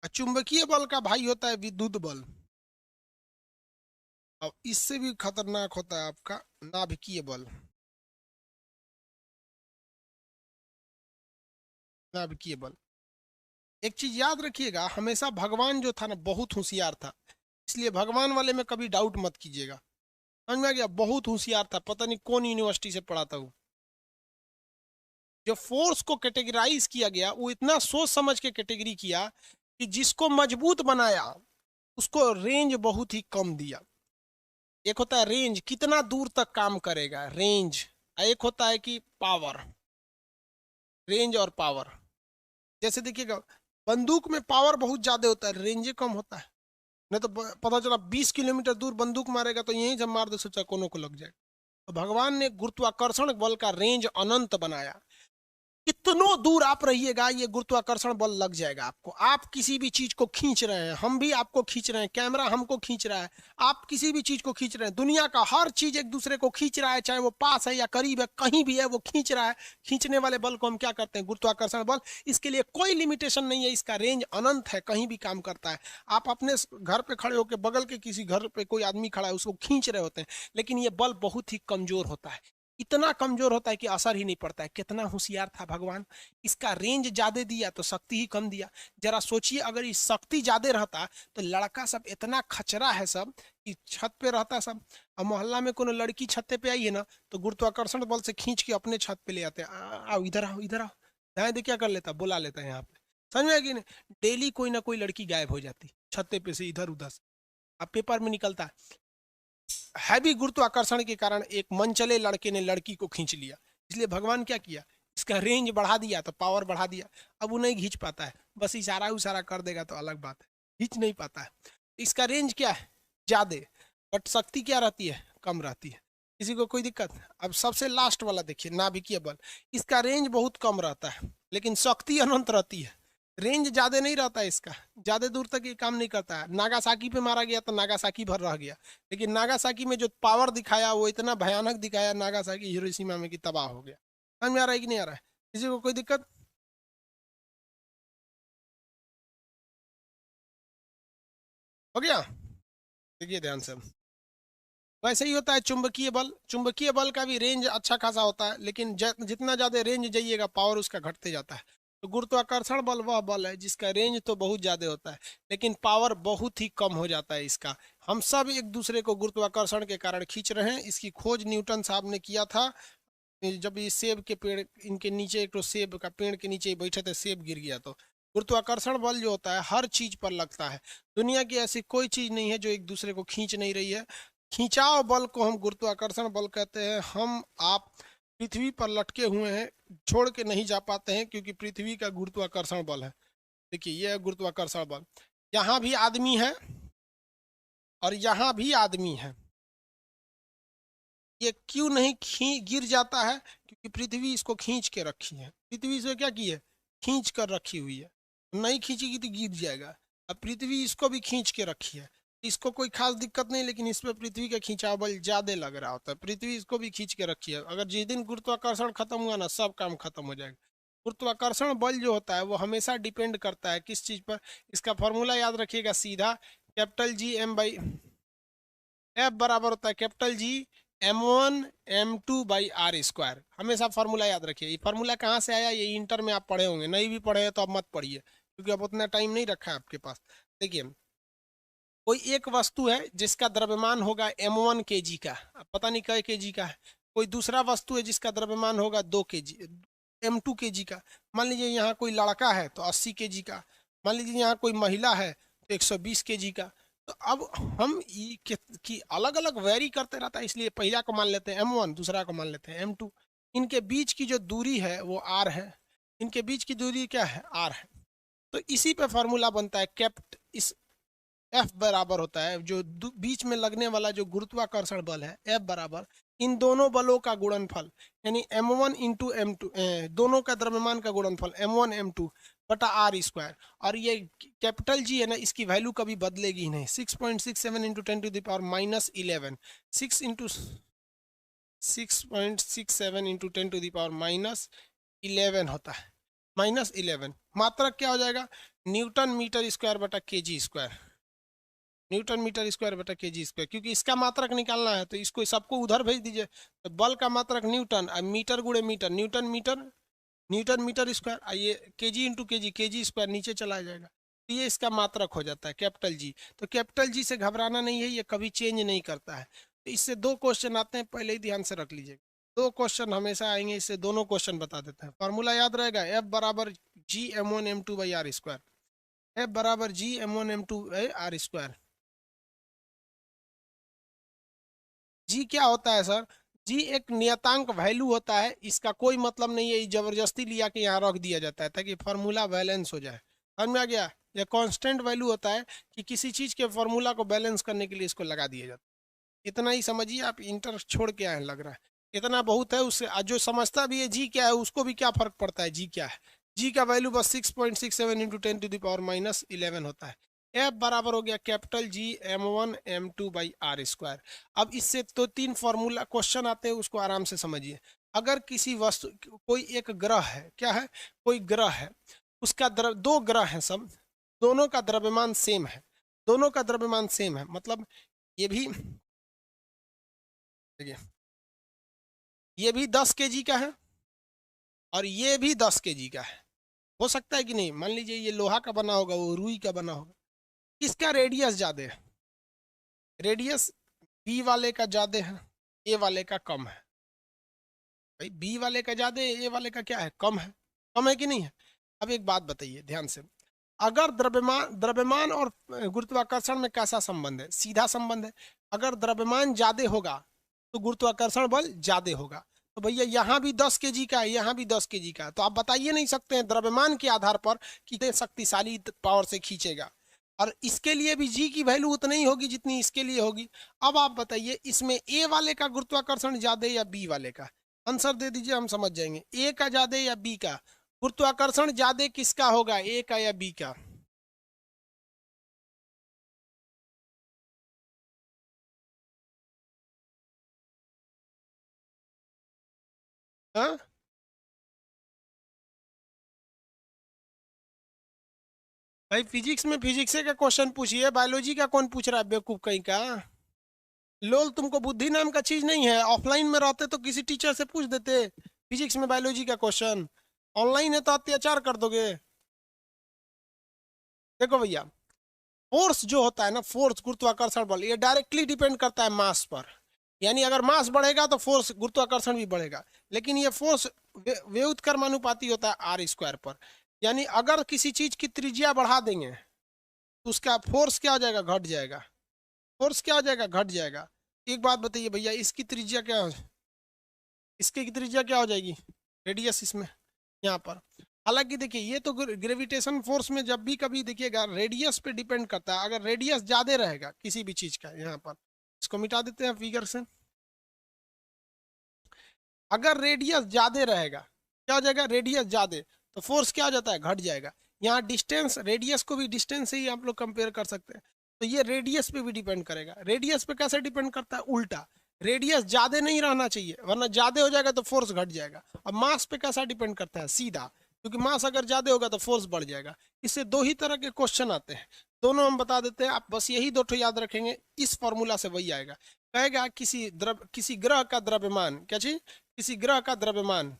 और चुंबकीय बल का भाई होता है विद्युत बल। और इससे भी खतरनाक होता है आपका नाभिकीय बल। नाभिकीय बल, एक चीज याद रखिएगा, हमेशा भगवान जो था ना बहुत होशियार था, इसलिए भगवान वाले में कभी डाउट मत कीजिएगा। समझ में आ गया? बहुत होशियार था, पता नहीं कौन यूनिवर्सिटी से पढ़ा था वो। जो फोर्स को कैटेगराइज किया गया वो इतना सोच समझ के कैटेगरी किया कि जिसको मजबूत बनाया उसको रेंज बहुत ही कम दिया। एक होता है रेंज, कितना दूर तक काम करेगा, रेंज। एक होता है कि पावर, रेंज और पावर। जैसे देखिएगा, बंदूक में पावर बहुत ज्यादा होता है, रेंज कम होता है। नहीं तो पता चला 20 किलोमीटर दूर बंदूक मारेगा तो यहीं से मार दे, सोचा कोनों को लग जाएगा। तो भगवान ने गुरुत्वाकर्षण बल का रेंज अनंत बनाया। कितनों दूर आप रहिएगा ये गुरुत्वाकर्षण बल लग जाएगा आपको। आप किसी भी चीज को खींच रहे हैं, हम भी आपको खींच रहे हैं, कैमरा हमको खींच रहा है, आप किसी भी चीज को खींच रहे हैं, दुनिया का हर चीज एक दूसरे को खींच रहा है, चाहे वो पास है या करीब है, कहीं भी है वो खींच रहा है। खींचने वाले बल को हम क्या करते हैं? गुरुत्वाकर्षण बल। इसके लिए कोई लिमिटेशन नहीं है, इसका रेंज अनंत है, कहीं भी काम करता है। आप अपने घर पे खड़े होकर बगल के किसी घर पे कोई आदमी खड़ा है उसको खींच रहे होते हैं, लेकिन ये बल बहुत ही कमजोर होता है, इतना कमजोर होता है कि असर ही नहीं पड़ता है। कितना होशियार था भगवान, इसका रेंज ज्यादा दिया तो शक्ति ही कम दिया। जरा सोचिए, अगर इस शक्ति ज्यादा रहता तो लड़का सब इतना खचरा है सब कि छत पे रहता सब। अब मोहल्ला में कोनो लड़की छत पे आई है ना तो गुरुत्वाकर्षण बल से खींच के अपने छत पे ले आते, आओ इधर आओ इधर आओ, दाएं दे क्या कर लेता, बुला लेता है यहाँ पे। समझ में आएगी नहीं? डेली कोई ना कोई लड़की गायब हो जाती छत पे से, इधर उधर से। अब पेपर में निकलता हैवी गुरुत्वाकर्षण के कारण एक मनचले लड़के ने लड़की को खींच लिया। इसलिए भगवान क्या किया, इसका रेंज बढ़ा दिया, तो पावर बढ़ा दिया। अब वो नहीं खींच पाता है, बस इशारा उशारा कर देगा तो अलग बात है, खींच नहीं पाता है। इसका रेंज क्या है, ज्यादा, बट शक्ति क्या रहती है, कम रहती है। किसी को कोई दिक्कत? अब सबसे लास्ट वाला देखिए, नाभिकीय बल। इसका रेंज बहुत कम रहता है लेकिन शक्ति अनंत रहती है। रेंज ज्यादा नहीं रहता है इसका, ज्यादा दूर तक ये काम नहीं करता है। नागासाकी पे मारा गया तो नागासाकी भर रह गया, लेकिन नागासाकी में जो पावर दिखाया वो इतना भयानक दिखाया नागासाकी हिरोशिमा में कि तबाह हो गया। समझ में आ रहा है कि नहीं आ रहा है? किसी को कोई दिक्कत? हो गया? देखिए ध्यान से, वैसे ही होता है चुंबकीय बल। चुंबकीय बल का भी रेंज अच्छा खासा होता है, लेकिन जितना ज्यादा रेंज जाइएगा पावर उसका घटते जाता है। तो गुरुत्वाकर्षण बल वह बल है जिसका रेंज तो बहुत ज्यादा होता है, लेकिन पावर बहुत ही कम हो जाता है इसका। हम सब एक दूसरे को गुरुत्वाकर्षण के कारण खींच रहे हैं। इसकी खोज न्यूटन साहब ने किया था, जब ये सेब के पेड़, इनके नीचे एक तो सेब का पेड़ के नीचे ही बैठे थे, सेब गिर गया। तो गुरुत्वाकर्षण बल जो होता है हर चीज पर लगता है। दुनिया की ऐसी कोई चीज नहीं है जो एक दूसरे को खींच नहीं रही है। खिंचाव बल को हम गुरुत्वाकर्षण बल कहते हैं। हम आप पृथ्वी पर लटके हुए हैं, छोड़ के नहीं जा पाते हैं, क्योंकि पृथ्वी का गुरुत्वाकर्षण बल है। देखिए ये है गुरुत्वाकर्षण बल। यहाँ भी आदमी है और यहाँ भी आदमी है। ये क्यों नहीं गिर जाता है? क्योंकि पृथ्वी इसको खींच के रखी है। पृथ्वी से क्या की है? खींच कर रखी हुई है। नहीं खींचेगी तो गिर जाएगा। अब पृथ्वी इसको भी खींच के रखी है, इसको कोई खास दिक्कत नहीं, लेकिन इस पे पृथ्वी का खिंचाव बल ज्यादा लग रहा होता है। पृथ्वी इसको भी खींच के रखी है। अगर जिस दिन गुरुत्वाकर्षण खत्म हुआ ना, सब काम खत्म हो जाएगा। गुरुत्वाकर्षण बल जो होता है वो हमेशा डिपेंड करता है किस चीज पर? इसका फॉर्मूला याद रखिएगा सीधा, capital G M by F बराबर होता है कैपिटल जी m1 m2/r²। हमेशा फार्मूला याद रखिए। ये फार्मूला कहाँ से आया? ये इंटर में आप पढ़े होंगे, नहीं भी पढ़े हैं तो अब मत पढ़िए, क्योंकि अब उतना टाइम नहीं रखा है आपके पास। देखिए कोई एक वस्तु है जिसका द्रव्यमान होगा m1 kg का, अब पता नहीं कै kg का है। कोई दूसरा वस्तु है जिसका द्रव्यमान होगा 2 kg, m2 kg का। मान लीजिए यहाँ कोई लड़का है तो 80 kg का। मान लीजिए यहाँ कोई महिला है तो 120 kg का। तो अब हम की अलग अलग वेरी करते रहता है, इसलिए पहला को मान लेते हैं m1, दूसरा को मान लेते हैं m2। इनके बीच की जो दूरी है वो r है। इनके बीच की दूरी क्या है? r है। तो इसी पे फॉर्मूला बनता है कैप्ट इस F बराबर होता है जो बीच में लगने वाला जो गुरुत्वाकर्षण बल है, F बराबर इन दोनों बलों का गुणनफल, यानी m1 × m2, दोनों का द्रव्यमान का गुणनफल m1 m2 बटा r²। और ये कैपिटल जी है ना, इसकी वैल्यू कभी बदलेगी ही नहीं। 6.67 × 10⁻11, 6.67 × 10⁻11 होता है, -11। मात्रक क्या हो जाएगा? न्यूटन मीटर स्क्वायर बटा kg square. Newton metre square बटा kg स्क्वायर, क्योंकि इसका मात्रक निकालना है तो इसको सबको उधर भेज दीजिए। तो बल का मात्रक न्यूटन, और मीटर गुणे मीटर, न्यूटन मीटर स्क्वायर, आइए kg × kg स्क्वायर नीचे चला जाएगा। तो ये इसका मात्रक हो जाता है कैपिटल जी। तो कैपिटल जी से घबराना नहीं है, ये कभी चेंज नहीं करता है। तो इससे दो क्वेश्चन आते हैं, पहले ही ध्यान से रख लीजिएगा। दो क्वेश्चन हमेशा आएंगे, इससे दोनों क्वेश्चन बता देते हैं। फॉर्मूला याद रहेगा, F बराबर g m1 m2/r²। F बराबर g m1 m2/r²। जी क्या होता है सर? जी एक नियतांक वैल्यू होता है, इसका कोई मतलब नहीं है जबरदस्ती लिया के यहाँ रख दिया जाता है ताकि फार्मूला बैलेंस हो जाए। समझ में आ गया? यह कांस्टेंट वैल्यू होता है कि किसी चीज के फार्मूला को बैलेंस करने के लिए इसको लगा दिया जाता है। इतना ही समझिए, आप इंटर छोड़ के आए लग रहा है, इतना बहुत है। उससे जो समझता भी है जी क्या है उसको भी क्या फर्क पड़ता है जी क्या है। जी का वैल्यू बस 6.67 × 10⁻11 होता है। एफ बराबर हो गया कैपिटल जी m1 m2/r²। अब इससे तो तीन फॉर्मूला क्वेश्चन आते हैं, उसको आराम से समझिए। अगर किसी वस्तु, कोई एक ग्रह है, क्या है? कोई ग्रह है, उसका दो ग्रह है सब, दोनों का द्रव्यमान सेम है, दोनों का द्रव्यमान सेम है। मतलब ये भी, देखिए ये भी 10 kg का है और ये भी 10 kg का है। हो सकता है कि नहीं? मान लीजिए ये लोहा का बना होगा, वो रुई का बना होगा। किसका रेडियस ज्यादा है? रेडियस बी वाले का ज्यादा है, ए वाले का कम है। भाई बी वाले का ज्यादा है, ए वाले का क्या है? कम है। कम है कि नहीं है? अब एक बात बताइए ध्यान से, अगर द्रव्यमान और गुरुत्वाकर्षण में कैसा संबंध है? सीधा संबंध है। अगर द्रव्यमान ज्यादा होगा तो गुरुत्वाकर्षण बल ज्यादा होगा। तो भैया यहाँ भी 10 kg का है, यहाँ भी 10 kg का है, तो आप बताइए नहीं सकते हैं द्रव्यमान के आधार पर कितने शक्तिशाली पावर से खींचेगा। और इसके लिए भी जी की वैल्यू उतनी ही होगी जितनी इसके लिए होगी। अब आप बताइए इसमें ए वाले का गुरुत्वाकर्षण ज्यादा या बी वाले का? आंसर दे दीजिए, हम समझ जाएंगे। ए का ज्यादा या बी का गुरुत्वाकर्षण ज्यादा किसका होगा, ए का या बी का? हाँ, भाई फिजिक्स में फिजिक्स का क्वेश्चन पूछिए, बायोलॉजी का कौन पूछ रहा है बेवकूफ कहीं का? लोल, तुमको बुद्धि नाम का चीज नहीं है? ऑफलाइन में रहते तो किसी टीचर से पूछ देते फिजिक्स में बायोलॉजी का क्वेश्चन। ऑनलाइन है तो अत्याचार कर दोगे। देखो भैया, फोर्स जो होता है ना, फोर्स गुरुत्वाकर्षण बल, ये डायरेक्टली डिपेंड करता है मास पर। यानी अगर मास बढ़ेगा तो फोर्स गुरुत्वाकर्षण भी बढ़ेगा। लेकिन ये फोर्स व्युत्क्रमानुपाती होता है आर स्क्वायर पर। यानी अगर किसी चीज की त्रिज्या बढ़ा देंगे तो उसका फोर्स क्या हो जाएगा, घट जाएगा। फोर्स क्या हो जाएगा, घट जाएगा। एक बात बताइए भैया, इसकी त्रिज्या क्या हो, इसकी त्रिज्या क्या हो जाएगी, रेडियस इसमें यहाँ पर। हालांकि देखिए, ये तो ग्रेविटेशन फोर्स में जब भी कभी देखिएगा रेडियस पे डिपेंड करता है। अगर रेडियस ज्यादा रहेगा किसी भी चीज का, यहाँ पर इसको मिटा देते हैं फिगर से। अगर रेडियस ज्यादा रहेगा, क्या हो जाएगा, रेडियस ज्यादा, तो फोर्स क्या हो जाता है, घट जाएगा। यहाँ डिस्टेंस, रेडियस को भी डिस्टेंस से ही आप लोग कंपेयर कर सकते हैं। तो ये रेडियस पे भी डिपेंड करेगा। रेडियस पे कैसे डिपेंड करता है, उल्टा। रेडियस ज्यादा नहीं रहना चाहिए, वरना ज्यादा हो जाएगा तो फोर्स घट जाएगा। और मास पे कैसा डिपेंड करता है, सीधा। क्योंकि मास अगर ज्यादा होगा तो फोर्स बढ़ जाएगा। इससे दो ही तरह के क्वेश्चन आते हैं, दोनों हम बता देते हैं। आप बस यही दो ठो याद रखेंगे, इस फॉर्मूला से वही आएगा। कहेगा किसी ग्रह का द्रव्यमान, क्या चीज, किसी ग्रह का द्रव्यमान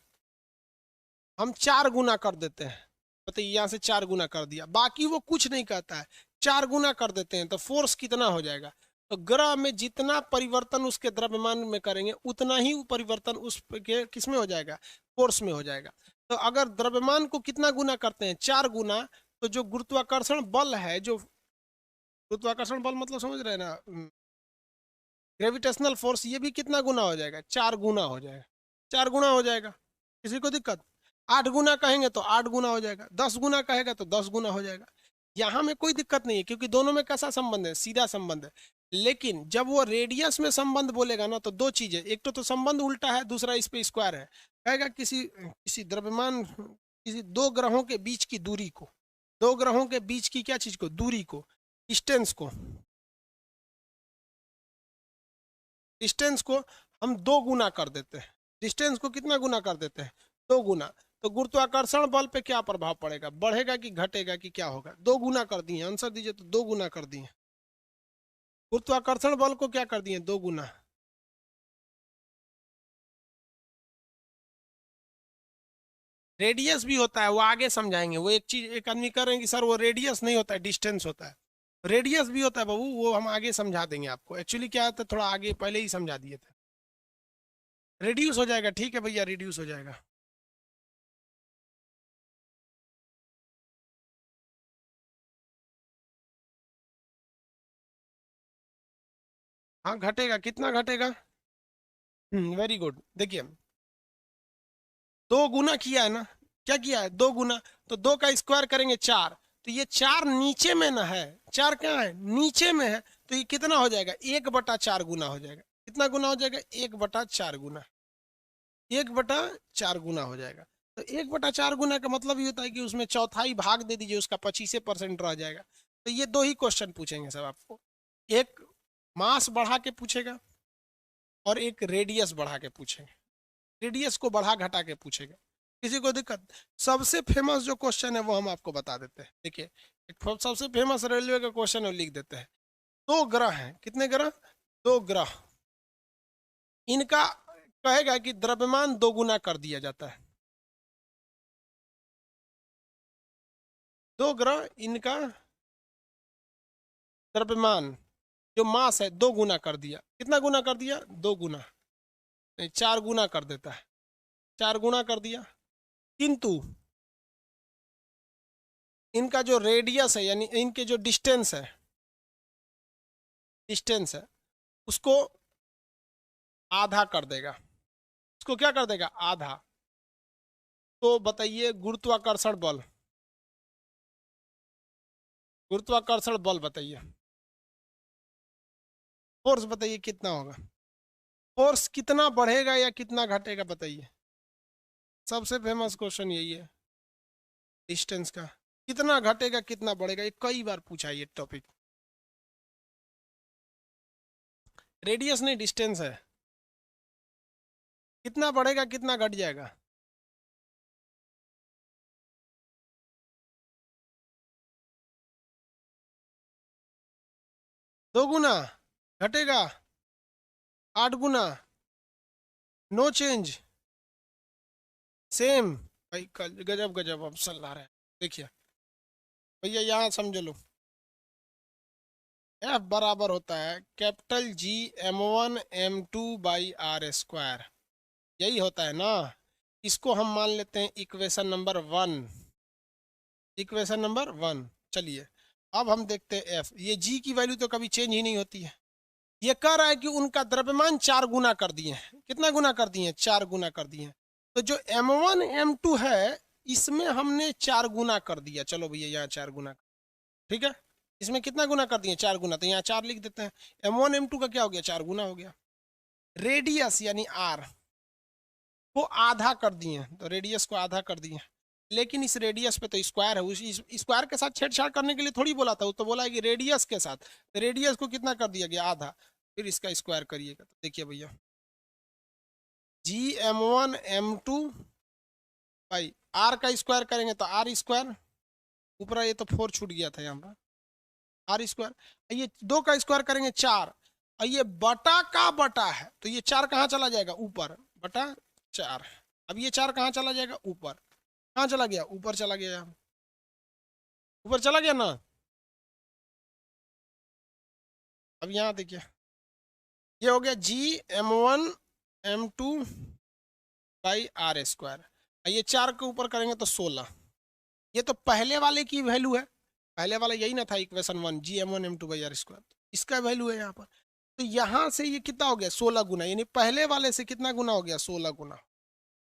हम 4 गुना कर देते हैं। बताइए, यहाँ से 4 गुना कर दिया, बाकी वो कुछ नहीं कहता है, 4 गुना कर देते हैं तो फोर्स कितना हो जाएगा। तो ग्रह में जितना परिवर्तन उसके द्रव्यमान में करेंगे उतना ही वो परिवर्तन उस के किस में हो जाएगा, फोर्स में हो जाएगा। तो अगर द्रव्यमान को कितना गुना करते हैं, 4 गुना, तो जो गुरुत्वाकर्षण बल है, जो गुरुत्वाकर्षण बल मतलब समझ रहे हैं ना, ग्रेविटेशनल फोर्स, ये भी कितना गुना हो जाएगा, 4 गुना हो जाएगा। 4 गुना हो जाएगा, किसी को दिक्कत? 8 गुना कहेंगे तो 8 गुना हो जाएगा, 10 गुना कहेगा तो 10 गुना हो जाएगा। यहाँ में कोई दिक्कत नहीं है, क्योंकि दोनों में कैसा संबंध है, सीधा संबंध है। लेकिन जब वो रेडियस में संबंध बोलेगा ना, तो दो चीजें, एक तो संबंध उल्टा है, दूसरा इस पे स्क्वायर है। कहेगा किसी किसी द्रव्यमान, किसी दो ग्रहों के बीच की दूरी को, दो ग्रहों के बीच की क्या चीज को, दूरी को, डिस्टेंस को, डिस्टेंस को हम 2 गुना कर देते हैं। डिस्टेंस को कितना गुना कर देते हैं, 2 गुना। तो गुरुत्वाकर्षण बल पे क्या प्रभाव पड़ेगा, बढ़ेगा कि घटेगा कि क्या होगा? 2 गुना कर दिए, आंसर दीजिए। तो 2 गुना कर दिए, गुरुत्वाकर्षण बल को क्या कर दिए, 2 गुना। रेडियस भी होता है, वो आगे समझाएंगे। वो एक चीज एक आदमी कर रहे हैं कि सर वो रेडियस नहीं होता है, डिस्टेंस होता है। रेडियस भी होता है बाबू, वो हम आगे समझा देंगे आपको। एक्चुअली क्या होता है, थोड़ा आगे पहले ही समझा दिए थे। रिड्यूस हो जाएगा, ठीक है भैया, रिड्यूस हो जाएगा। हाँ घटेगा, कितना घटेगा? Very good. देखिए, 2 गुना किया है ना, क्या किया है, 2 गुना। तो 2 का स्क्वायर करेंगे 4, तो ये 4 नीचे में ना है, 4 क्या है, नीचे में है। तो ये कितना हो जाएगा, 1/4 गुना हो जाएगा। कितना गुना हो जाएगा, 1/4 गुना। 1/4 गुना हो जाएगा। तो 1/4 गुना का मतलब ये होता है कि उसमें चौथाई भाग दे दीजिए, उसका 25% रह जाएगा। तो ये दो ही क्वेश्चन पूछेंगे सब आपको, एक मास बढ़ा के पूछेगा और एक रेडियस बढ़ा के पूछेंगे। रेडियस को बढ़ा घटा के पूछेगा, किसी को दिक्कत? सबसे फेमस जो क्वेश्चन है वो हम आपको बता देते हैं। देखिए, एक सबसे फेमस रेलवे का क्वेश्चन है, लिख देते हैं। 2 ग्रह हैं, कितने ग्रह, 2 ग्रह। इनका कहेगा कि द्रव्यमान 2 गुना कर दिया जाता है। 2 ग्रह, इनका द्रव्यमान जो मास है 2 गुना कर दिया। कितना गुना कर दिया, 2 गुना, नहीं 4 गुना कर देता है। 4 गुना कर दिया, किंतु इनका जो रेडियस है, यानी इनके जो डिस्टेंस है, डिस्टेंस है, उसको आधा कर देगा। उसको क्या कर देगा, आधा। तो बताइए, गुरुत्वाकर्षण बल, गुरुत्वाकर्षण बल बताइए, फोर्स बताइए कितना होगा। फोर्स कितना बढ़ेगा या कितना घटेगा बताइए। सबसे फेमस क्वेश्चन यही है। डिस्टेंस का कितना घटेगा कितना बढ़ेगा, ये कई बार पूछा है ये टॉपिक। रेडियस नहीं डिस्टेंस है, कितना बढ़ेगा कितना घट जाएगा। दो गुना घटेगा, 8 गुना, नो चेंज, सेम। भाई गजब गजब ऑप्शन ला रहे हैं। देखिए भैया यहाँ समझ लो, एफ बराबर होता है कैपिटल जी m1 m2/r²। यही होता है ना। इसको हम मान लेते हैं इक्वेशन नंबर 1। Equation number 1। चलिए अब हम देखते हैं एफ। ये जी की वैल्यू तो कभी चेंज ही नहीं होती है। ये कह रहा है कि उनका द्रव्यमान 4 गुना कर दिए हैं। कितना गुना कर दिए हैं? 4 गुना कर दिए हैं। तो जो m1 m2 है इसमें हमने 4 गुना कर दिया। चलो भैया यहाँ 4 गुना, ठीक है। इसमें कितना गुना कर दिए? 4 गुना। तो यहाँ 4 लिख देते हैं। m1 m2 का क्या हो गया? 4 गुना हो गया। रेडियस यानी आर को आधा कर दिए, तो रेडियस को आधा कर दिए। लेकिन इस रेडियस पे तो स्क्वायर है, उस स्क्वायर के साथ छेड़छाड़ करने के लिए थोड़ी बोला था। वो तो बोला है कि रेडियस के साथ। रेडियस को कितना कर दिया गया? आधा। फिर इसका स्क्वायर करिएगा तो देखिए भैया जी m1 m2 आर का स्क्वायर करेंगे तो आर स्क्वायर, ऊपर ये तो 4 छूट गया था यहाँ पर, आर स्क्वायर। ये 2 का स्क्वायर करेंगे 4, और ये बटा का बटा है तो ये 4 कहाँ चला जाएगा? ऊपर, बटा 4। अब ये 4 कहाँ चला जाएगा? ऊपर। कहाँ चला गया? ऊपर चला गया। ऊपर चला गया ना। अब यहाँ देखिए ये हो गया जी m1 m2/r²। ये 4 के ऊपर करेंगे तो 16। ये तो पहले वाले की वैल्यू है। पहले वाला यही ना था इक्वेशन 1, जी m1 m2/r²। इसका वैल्यू है यहाँ पर। तो यहाँ से ये कितना हो गया? 16 गुना। यानी पहले वाले से कितना गुना हो गया? 16 गुना।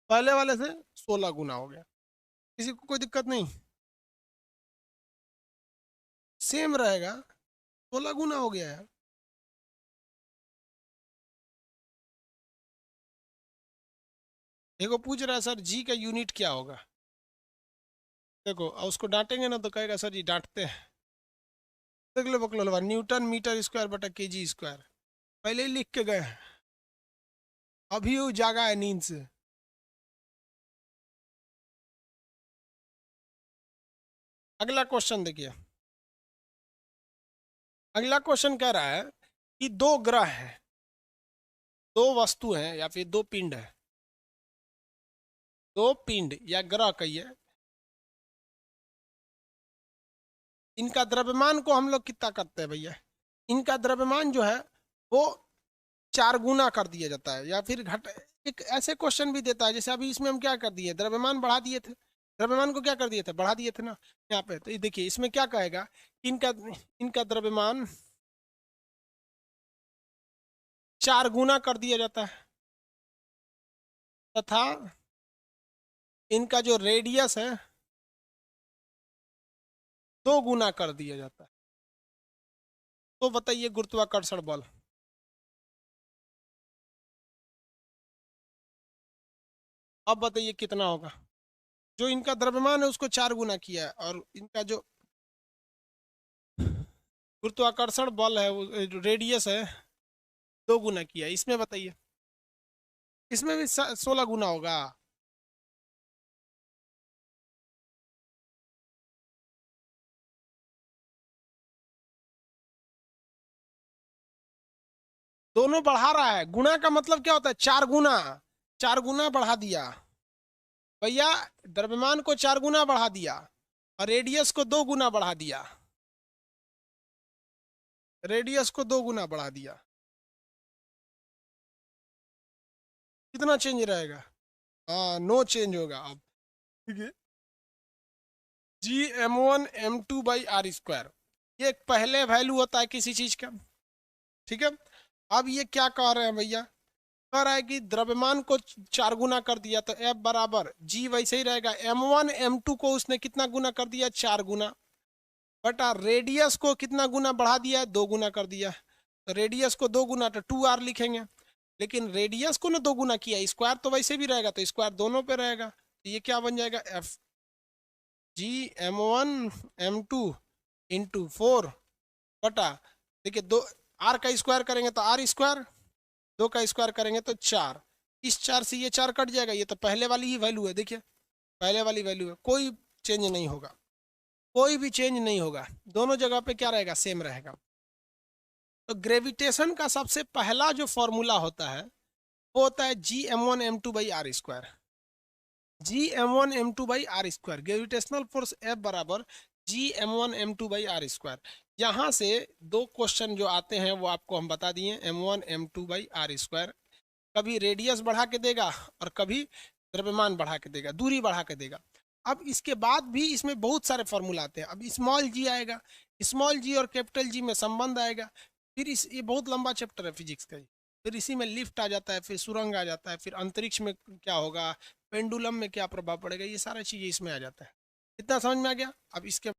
पहले वाले से 16 गुना हो गया। किसी को कोई दिक्कत नहीं? सेम रहेगा, 16 गुना हो गया यार। देखो पूछ रहा है सर जी का यूनिट क्या होगा। देखो और उसको डांटेंगे ना तो कहेगा सर जी डांटते हैं। देख लो बकलो, न्यूटन मीटर स्क्वायर बटा केजी स्क्वायर। पहले ही लिख के गए हैं, अभी वो जागा है नींद से। अगला क्वेश्चन देखिए। अगला क्वेश्चन कह रहा है कि दो ग्रह हैं, दो वस्तु हैं या फिर दो पिंड है, दो पिंड या ग्रह कहिए। इनका द्रव्यमान को हम लोग कितना करते हैं भैया? इनका द्रव्यमान जो है वो 4 गुना कर दिया जाता है या फिर घट। एक ऐसे क्वेश्चन भी देता है जैसे अभी इसमें हम क्या कर दिए? द्रव्यमान बढ़ा दिए थे। द्रव्यमान को क्या कर दिए थे? बढ़ा दिए थे ना। यहाँ पे तो ये देखिए इसमें क्या कहेगा? इनका इनका द्रव्यमान 4 गुना कर दिया जाता है, तथा इनका जो रेडियस है 2 गुना कर दिया जाता है। तो बताइए गुरुत्वाकर्षण बल। अब बताइए कितना होगा? जो इनका द्रव्यमान है उसको 4 गुना किया है, और इनका जो गुरुत्वाकर्षण बल है, वो रेडियस है, 2 गुना किया है। इसमें बताइए, इसमें भी 16 गुना होगा। दोनों बढ़ा रहा है। गुणा का मतलब क्या होता है? 4 गुना। 4 गुना बढ़ा दिया भैया। द्रव्यमान को 4 गुना बढ़ा दिया और रेडियस को 2 गुना बढ़ा दिया। रेडियस को 2 गुना बढ़ा दिया। कितना चेंज रहेगा? हाँ नो चेंज होगा अब। ठीक है। जी m1 m2/r²। ये पहले वैल्यू होता है किसी चीज का। ठीक है। अब ये क्या कह रहे हैं भैया? कह रहा है कि द्रव्यमान को 4 गुना कर दिया तो F बराबर जी वैसे ही रहेगा। m1 m2 को उसने कितना गुना कर दिया? 4 गुना, बटा रेडियस को कितना गुना बढ़ा दिया है? 2 गुना कर दिया। तो रेडियस को 2 गुना तो 2r लिखेंगे। लेकिन रेडियस को ना 2 गुना किया, स्क्वायर तो वैसे भी रहेगा तो स्क्वायर दोनों पे रहेगा। तो ये क्या बन जाएगा? F। Gm1m2 इंटू 4 बटा, देखिए दो, आर का स्क्वायर करेंगे तो आर स्क्वायर, 2 का स्क्वायर करेंगे तो 4, इस 4 से ये 4 कट जाएगा, ये तो पहले वाली ही वैल्यू है, देखिए पहले वाली वैल्यू है, कोई चेंज नहीं होगा, कोई भी चेंज नहीं होगा, दोनों जगह पे क्या रहेगा, सेम रहेगा। तो ग्रेविटेशन का सबसे पहला जो फॉर्मूला होता है वो होता है Gm1m2 by R square, Gm1m2 by R square, gravitational force F बराबर Gm1m2 बाई आर स्क्वायर। यहाँ से दो क्वेश्चन जो आते हैं वो आपको हम बता दिए, m1 m2 by R square, कभी रेडियस बढ़ा के देगा और कभी द्रव्यमान बढ़ा के देगा, दूरी बढ़ा के देगा। अब इसके बाद भी इसमें बहुत सारे फॉर्मूला आते हैं, अब स्मॉल जी आएगा, स्मॉल जी और कैपिटल जी में संबंध आएगा, फिर इस, ये बहुत लंबा चैप्टर है फिजिक्स का, फिर इसी में लिफ्ट आ जाता है, फिर सुरंग आ जाता है, फिर अंतरिक्ष में क्या होगा, पेंडुलम में क्या प्रभाव पड़ेगा, ये सारी चीजें इसमें आ जाता है। इतना समझ में आ गया। अब इसके